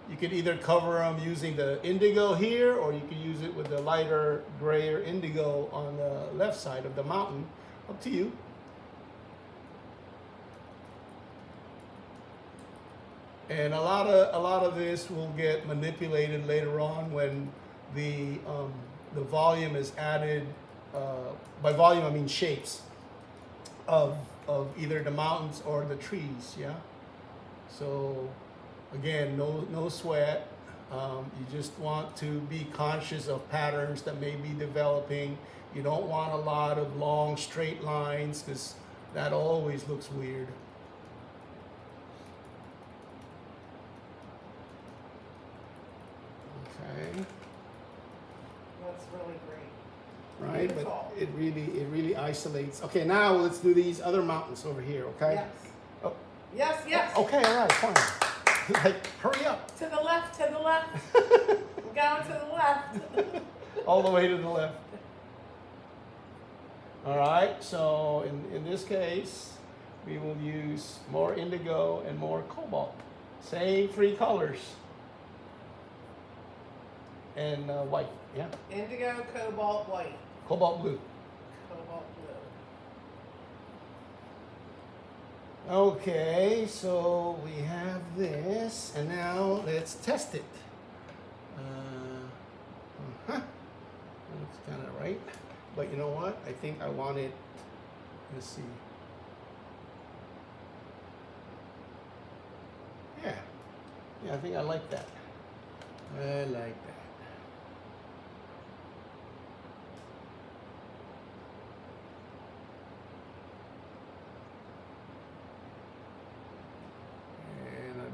You could either cover them using the indigo here, or you could use it with the lighter gray or indigo on the left side of the mountain. Up to you. And a lot of this will get manipulated later on when the volume is added. By volume, I mean shapes of either the mountains or the trees. Yeah. So again, no sweat. You just want to be conscious of patterns that may be developing. You don't want a lot of long straight lines because that always looks weird. Okay. That's really great. Right, Beautiful. but it really isolates. Okay, now let's do these other mountains over here. Okay. Yes. Oh, Yes, yes. okay, all right, fine. Like, hurry up. To the left, to the left. We're going to the left. All the way to the left. All right, so in this case, we will use more indigo and more cobalt. Same three colors. And white, yeah. Indigo, cobalt, white. Cobalt blue. Cobalt blue. Okay, so we have this, and now let's test it. Looks kind of right, but you know what? I think I want it. Let's see. Yeah, I think I like that. I like that.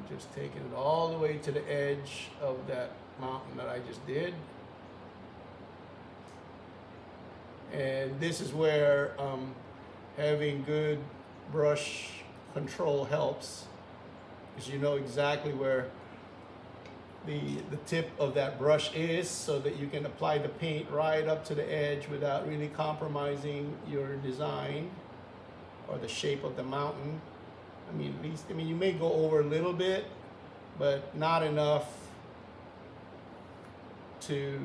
Just taking it all the way to the edge of that mountain that I just did. And this is where having good brush control helps, because you know exactly where the tip of that brush is, so that you can apply the paint right up to the edge without really compromising your design or the shape of the mountain. I mean, at least, I mean, you may go over a little bit, but not enough to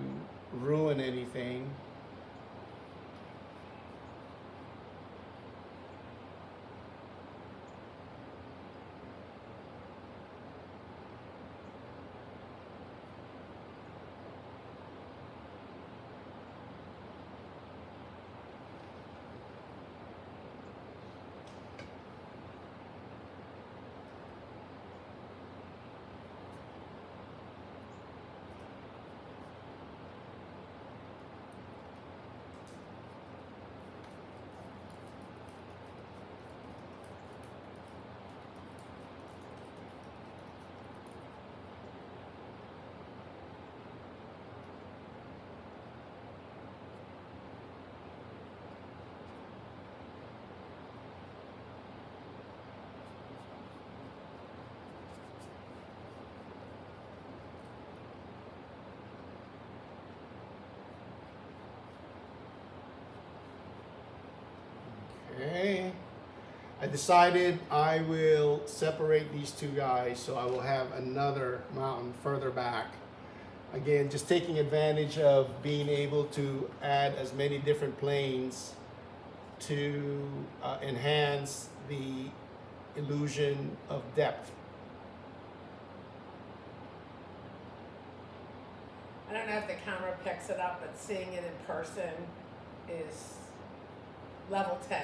ruin anything. Okay, I decided I will separate these two guys, so I will have another mountain further back. Again, just taking advantage of being able to add as many different planes to enhance the illusion of depth. I don't know if the camera picks it up, but seeing it in person is level 10.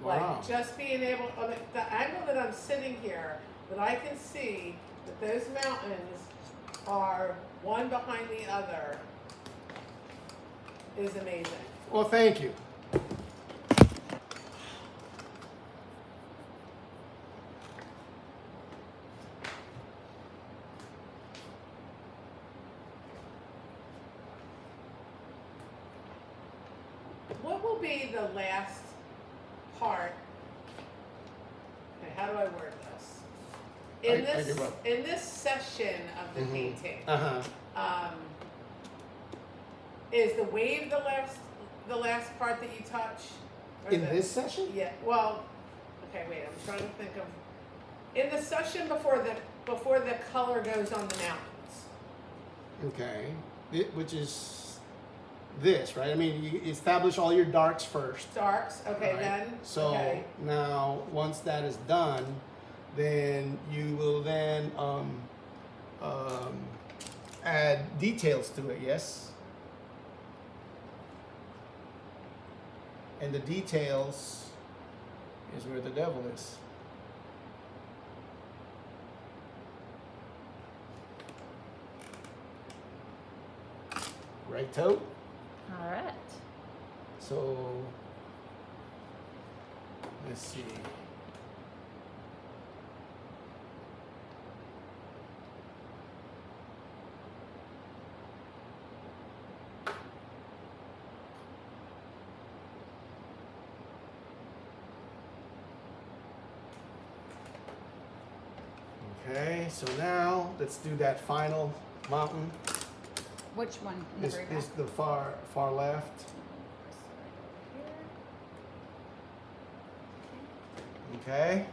Wow. Like just being able, on the angle that I'm sitting here, that I can see that those mountains are one behind the other is amazing. Well, thank you. What will be the last part? Okay, how do I word this? I give up. In this session of the painting, is the wave the last part that you touch? Or In this session? Yeah. Well, okay. Wait. I'm trying to think of in the session before the color goes on the mountains. Okay, which is this, right? I mean, you establish all your darks first. Darks. Okay. Right. Then. So okay. now, once that is done, then you will then add details to it. Yes. And the details is where the devil is. Right, Toad? All right. So, let's see. Okay, so now let's do that final mountain. Which one? In the very back? This the far left. Okay.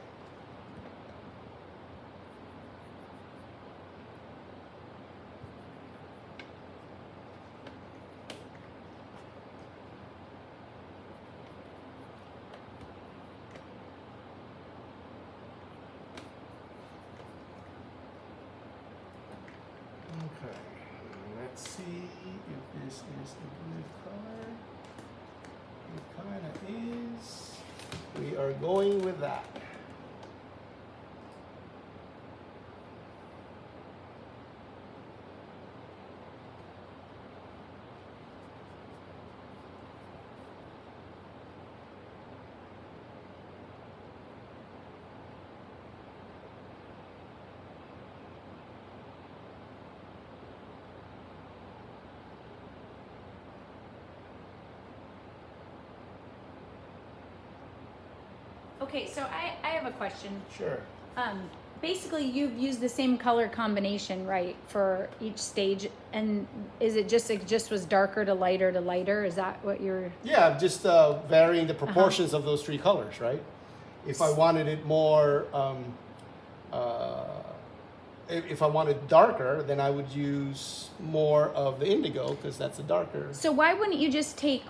Okay, let's see if this is a good color. It kind of is. We are going with that. Okay, so I have a question. Sure. Basically, you've used the same color combination, right, for each stage, and is it just was darker to lighter to lighter? Is that what you're? Yeah, just varying the proportions of those three colors, right? If I wanted it more, if I wanted darker, then I would use more of the indigo because that's a darker. So why wouldn't you just take,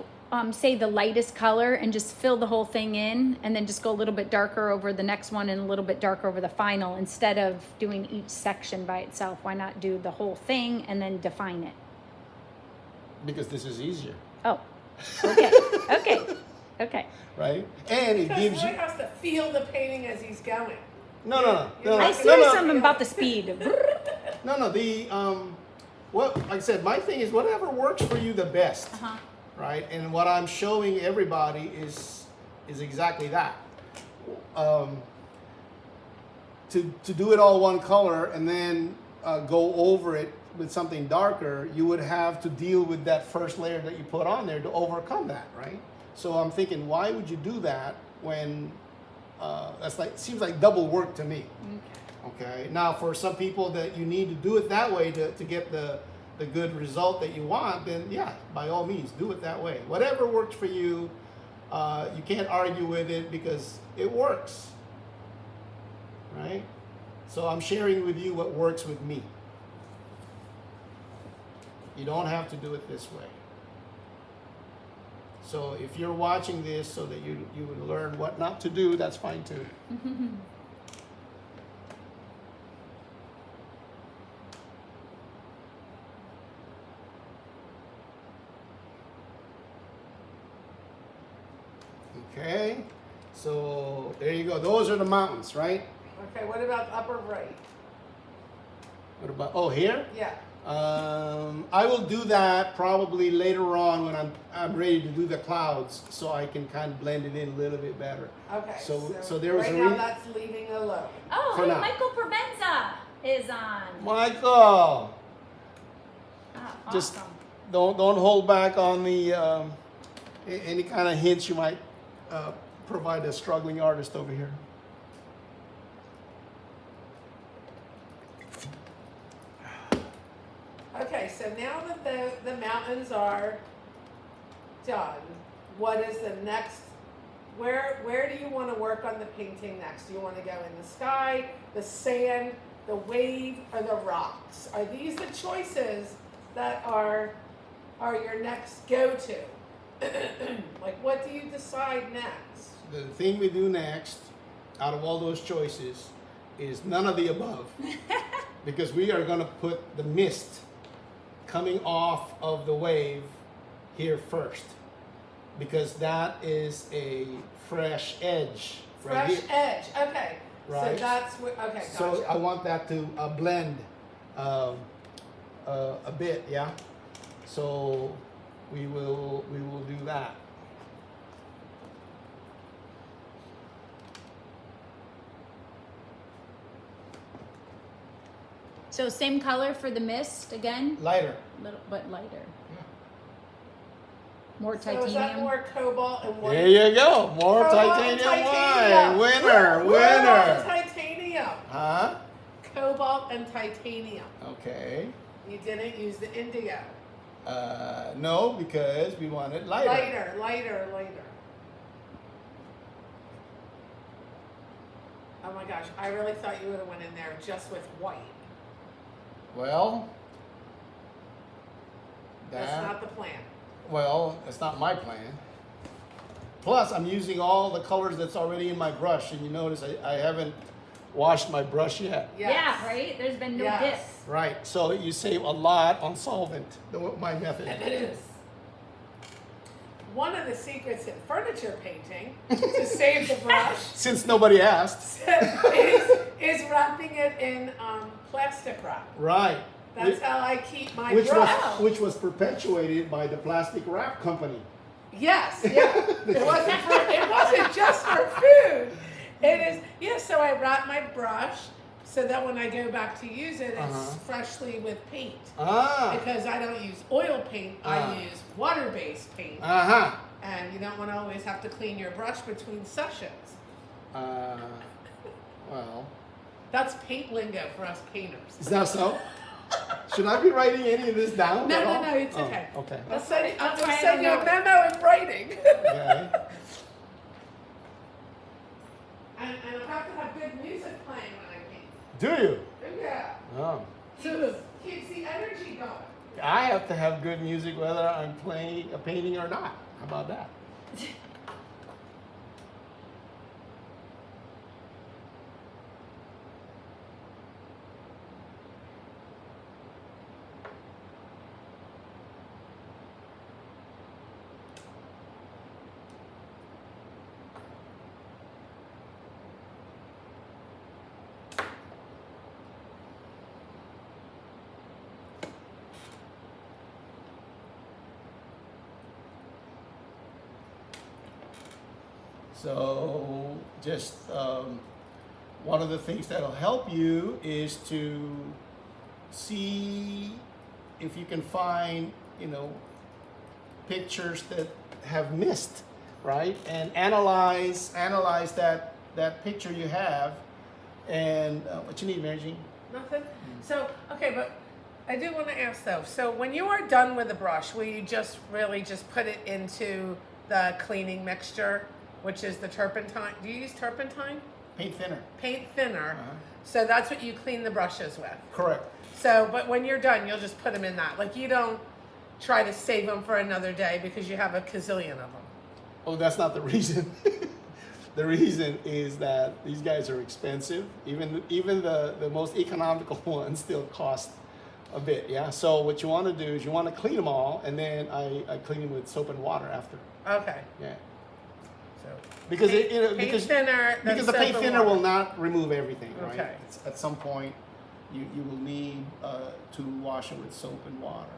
say, the lightest color and just fill the whole thing in, and then just go a little bit darker over the next one and a little bit darker over the final, instead of doing each section by itself? Why not do the whole thing and then define it? Because this is easier, Oh, okay, okay. right? And it Because gives Roy you. has to feel the painting as he's going. No. I see something about the speed. No. The what like I said, my thing is whatever works for you the best, right? And what I'm showing everybody is exactly that. To do it all one color and then go over it with something darker, you would have to deal with that first layer that you put on there to overcome that, right? So I'm thinking, why would you do that when that's like seems like double work to me? Okay. Now, for some people that you need to do it that way to get the good result that you want, then yeah, by all means, do it that way. Whatever works for you, you can't argue with it because it works, right? So I'm sharing with you what works with me. You don't have to do it this way. So if you're watching this so that you would learn what not to do, that's fine too. Okay, so there you go. Those are the mountains, right? Okay, what about the upper right? What about, oh, here? Yeah. I will do that probably later on when I'm ready to do the clouds, so I can kind of blend it in a little bit better. Okay. So there was right a now that's leaving alone. Oh, For hey, now. Michael Provenza is on. Michael, Ah, just awesome. don't hold back on the any kind of hints you might provide a struggling artist over here. Okay, so now that the mountains are done, what is the next? Where do you want to work on the painting next? Do you want to go in the sky, the sand, the wave, or the rocks? Are these the choices that are your next go-to? Like, what do you decide next? The thing we do next, out of all those choices, is none of the above. Because we are going to put the mist coming off of the wave here first. Because that is a fresh edge. Right Fresh here. edge, okay. Right. So that's what, okay, gotcha. So I want that to blend a bit, yeah? So we will do that. So same color for the mist again, Lighter. little but lighter. Yeah. More So is that titanium. more cobalt and white? There you go. More Cobalt and titanium white. Winner, winner. Titanium. Huh? Cobalt and titanium. Okay. You didn't use the indigo. No, because we want it lighter. Lighter. Oh my gosh, I really thought you would have went in there just with white. Well, That's not the plan. well, that's not my plan. Plus, I'm using all the colors that's already in my brush, and you notice I haven't washed my brush yet. Yes. Yeah, right? There's been no Yes. dip. Right, so you save a lot on solvent, my method. One of the secrets in furniture painting to save the brush Since nobody asked. is wrapping it in plastic wrap. Right. That's how I keep my Which brush. was perpetuated by the plastic wrap company. Yes, yeah. It wasn't just for food. It is, yeah, so I wrap my brush so that when I go back to use it, it's freshly with paint. Ah. Because I don't use oil paint, I use water-based paint. Uh-huh. And you don't want to always have to clean your brush between sessions. Well, That's paint lingo for us painters. is that so? Should I be writing any of this down? No, at no, all? no, it's Oh, okay. Okay. I'll send you, That's I'll why I send you don't a know. memo in writing. Okay. And I have to have good music playing when I paint. Do you? Yeah. Oh. Keeps the energy going. I have to have good music whether I'm playing a painting or not. How about that? So just one of the things that'll help you is to see if you can find, pictures that have mist, right? And analyze that picture you have. And what you need, Mary Jean? Nothing? So, okay, but I do want to ask though. So when you are done with the brush, will you just really just put it into the cleaning mixture, which is the turpentine? Do you use turpentine? Paint thinner. Paint thinner. Uh-huh. So that's what you clean the brushes with. Correct. So, but when you're done, you'll just put them in that. Like you don't try to save them for another day because you have a gazillion of them. Oh, that's not the reason. The reason is that these guys are expensive. Even the most economical ones still cost a bit. Yeah. So what you want to do is you want to clean them all, and then I clean them with soap and water after. Okay. Yeah. So Because paint because thinner, then because the soap paint and thinner water. will not remove everything. Right. Okay. At some point, you will need to wash it with soap and water.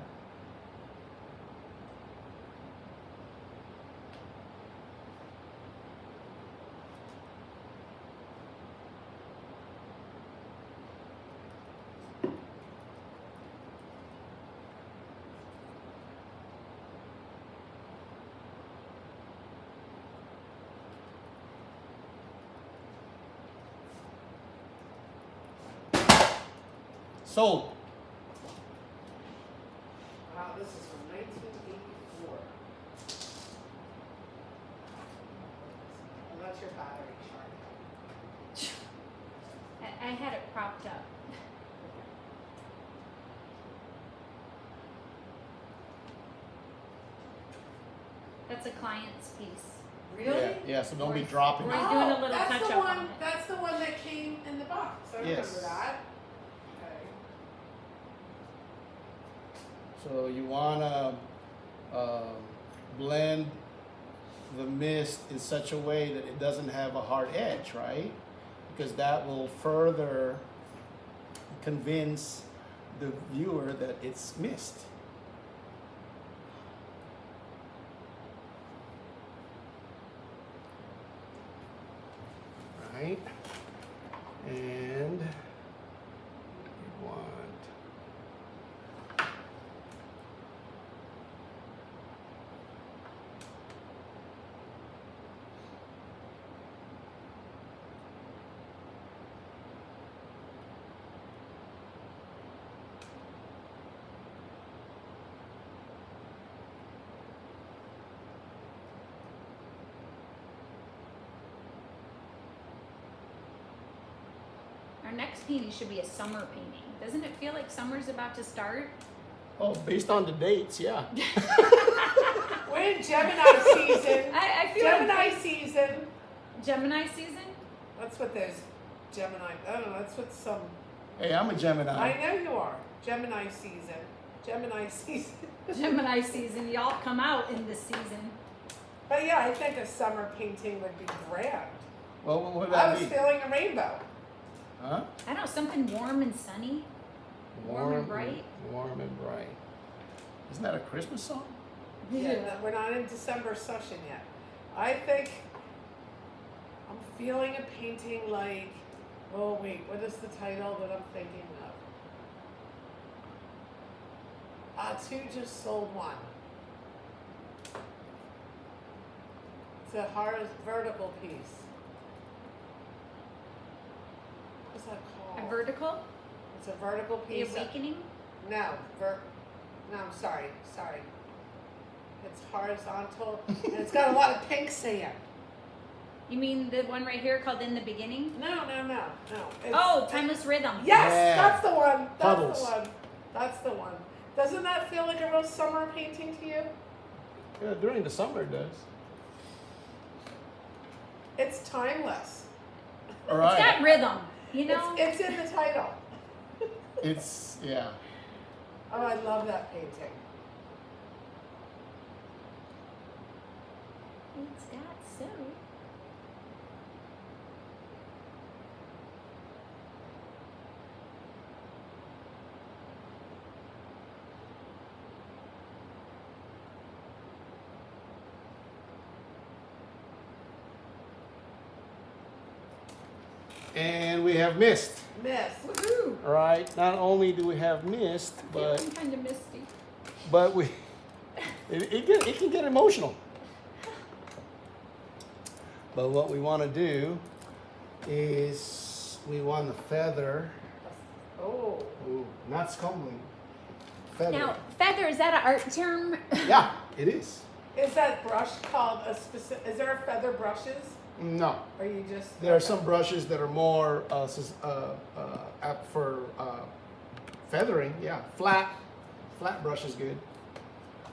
Sold. Wow, this is from 1984. Unless your battery charged. I had it propped up. That's a client's piece. Really? Yeah. Yeah. So don't be dropping. We're it. doing a little that's touch the up one. on it. That's the one that came in the box. I Yes. remember that. Okay. So you want to blend the mist in such a way that it doesn't have a hard edge, right? Because that will further convince the viewer that it's mist. Right? And we want Our next painting should be a summer painting. Doesn't it feel like summer's about to start? Oh, based on the dates, yeah. We're in Gemini season. I feel Gemini like season. Gemini season? That's what those Gemini. I don't know. That's what some. Hey, I'm a Gemini. I know you are. Gemini season. Gemini season. Gemini season. Y'all come out in this season. But yeah, I think a summer painting would be grand. Well, what would I that was be? feeling a rainbow. Huh? I don't know, something warm and sunny. Warm and bright. Warm and bright. Isn't that a Christmas song? Yeah, no, we're not in December session yet. I think I'm feeling a painting like, oh wait, what is the title that I'm thinking of? Two just sold one. It's a hard vertical piece. What's that A called? vertical? It's a vertical The piece. awakening? No, no, I'm sorry. It's horizontal, and it's got a lot of pink sand. You mean the one right here called In the Beginning? No. Oh, Timeless Rhythm. Yes, Yeah. that's the one. Puddles. That's the one. Doesn't that feel like a real summer painting to you? Yeah, during the summer it does. It's timeless. All It's got rhythm, you know? It's in the title. It's yeah. Oh, I love that painting. It's got so. And we have mist. Miss. Woohoo! All right. Not only do we have mist, but Feeling kind of misty. we it can get emotional. But what we want to do is we want the feather. Oh. Ooh, not scumbling. Feather. Now, feather, is that an art term? Yeah, it is. Is that brush called a specific? Is there feather brushes? No. Or you just? There are some brushes that are more apt for feathering. Yeah, flat brush is good,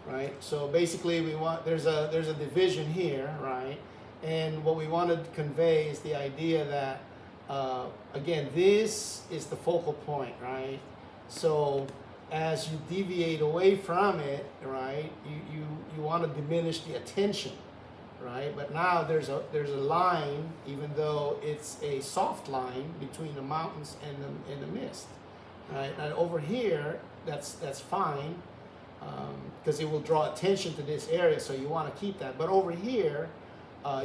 right? So basically, we want there's a division here, right? And what we want to convey is the idea that again, this is the focal point, right? So as you deviate away from it, right, you want to diminish the attention. Right, but now there's a line, even though it's a soft line between the mountains and the mist, right? And over here, that's fine, because it will draw attention to this area, so you want to keep that. But over here,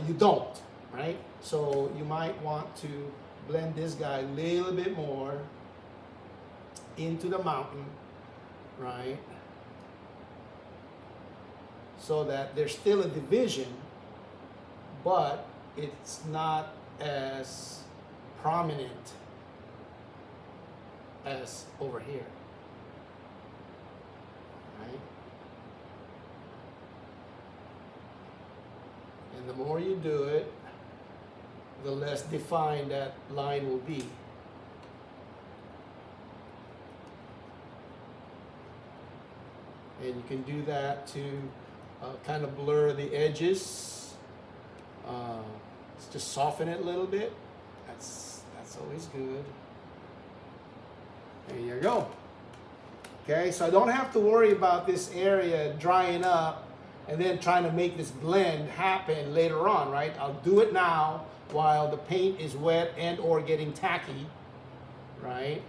you don't, right? So you might want to blend this guy a little bit more into the mountain, right? So that there's still a division, but it's not as prominent as over here, right? And the more you do it, the less defined that line will be. And you can do that to kind of blur the edges. Let's just soften it a little bit. That's always good. There you go. Okay, so I don't have to worry about this area drying up and then trying to make this blend happen later on, right? I'll do it now while the paint is wet and or getting tacky, right?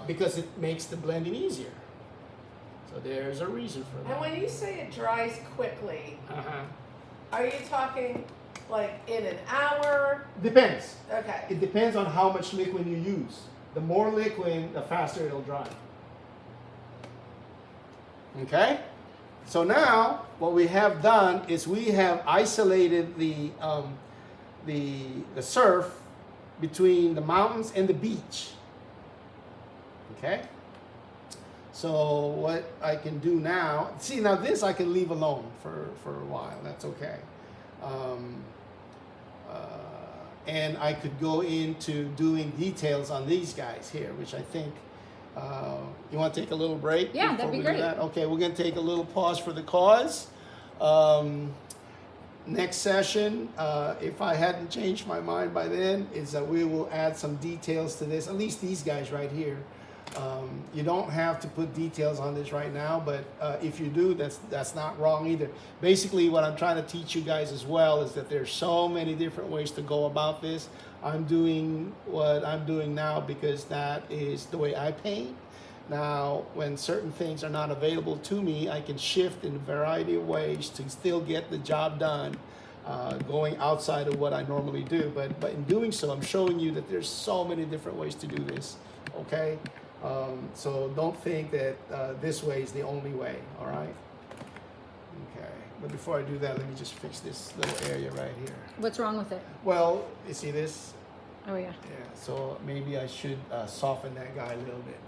Because it makes the blending easier. So there's a reason for that. And when you say it dries quickly, Uh-huh. are you talking like in an hour? Depends. Okay. It depends on how much liquid you use. The more liquid, the faster it'll dry. Okay? So now, what we have done is we have isolated the surf between the mountains and the beach. Okay? So what I can do now, see now this I can leave alone for a while, that's okay. And I could go into doing details on these guys here, which I think, you want to take a little break? Yeah, before that'd be we do great. that? Okay, we're going to take a little pause for the cause. Next session, if I hadn't changed my mind by then, is that we will add some details to this, at least these guys right here. You don't have to put details on this right now, but if you do, that's not wrong either. Basically, what I'm trying to teach you guys as well is that there's so many different ways to go about this. I'm doing what I'm doing now because that is the way I paint. Now, when certain things are not available to me, I can shift in a variety of ways to still get the job done, going outside of what I normally do. But in doing so, I'm showing you that there's so many different ways to do this, okay? So don't think that this way is the only way, all right? Okay, but before I do that, let me just fix this little area right here. What's wrong with it? Well, you see this? Oh yeah. Yeah, so maybe I should soften that guy a little bit.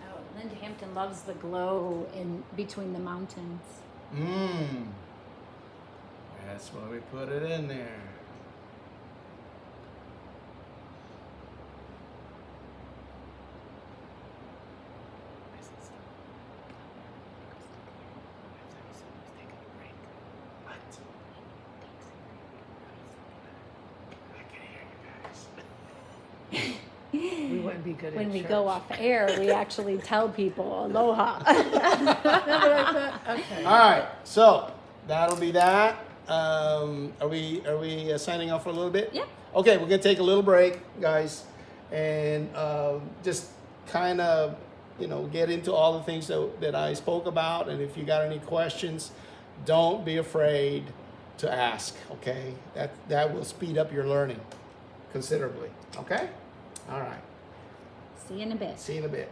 Oh, Linda Hampton loves the glow in between the mountains. Mmm. That's why we put it in there. We wouldn't be good When at we church. go off air, we actually tell people aloha. No, but I thought, okay. All right, so that'll be that. Are we signing off for a little bit? Yep. Okay, we're gonna take a little break, guys, and just kind of get into all the things that I spoke about. And if you got any questions, don't be afraid to ask. Okay, that will speed up your learning considerably. Okay. All right. See you in a bit. See you in a bit.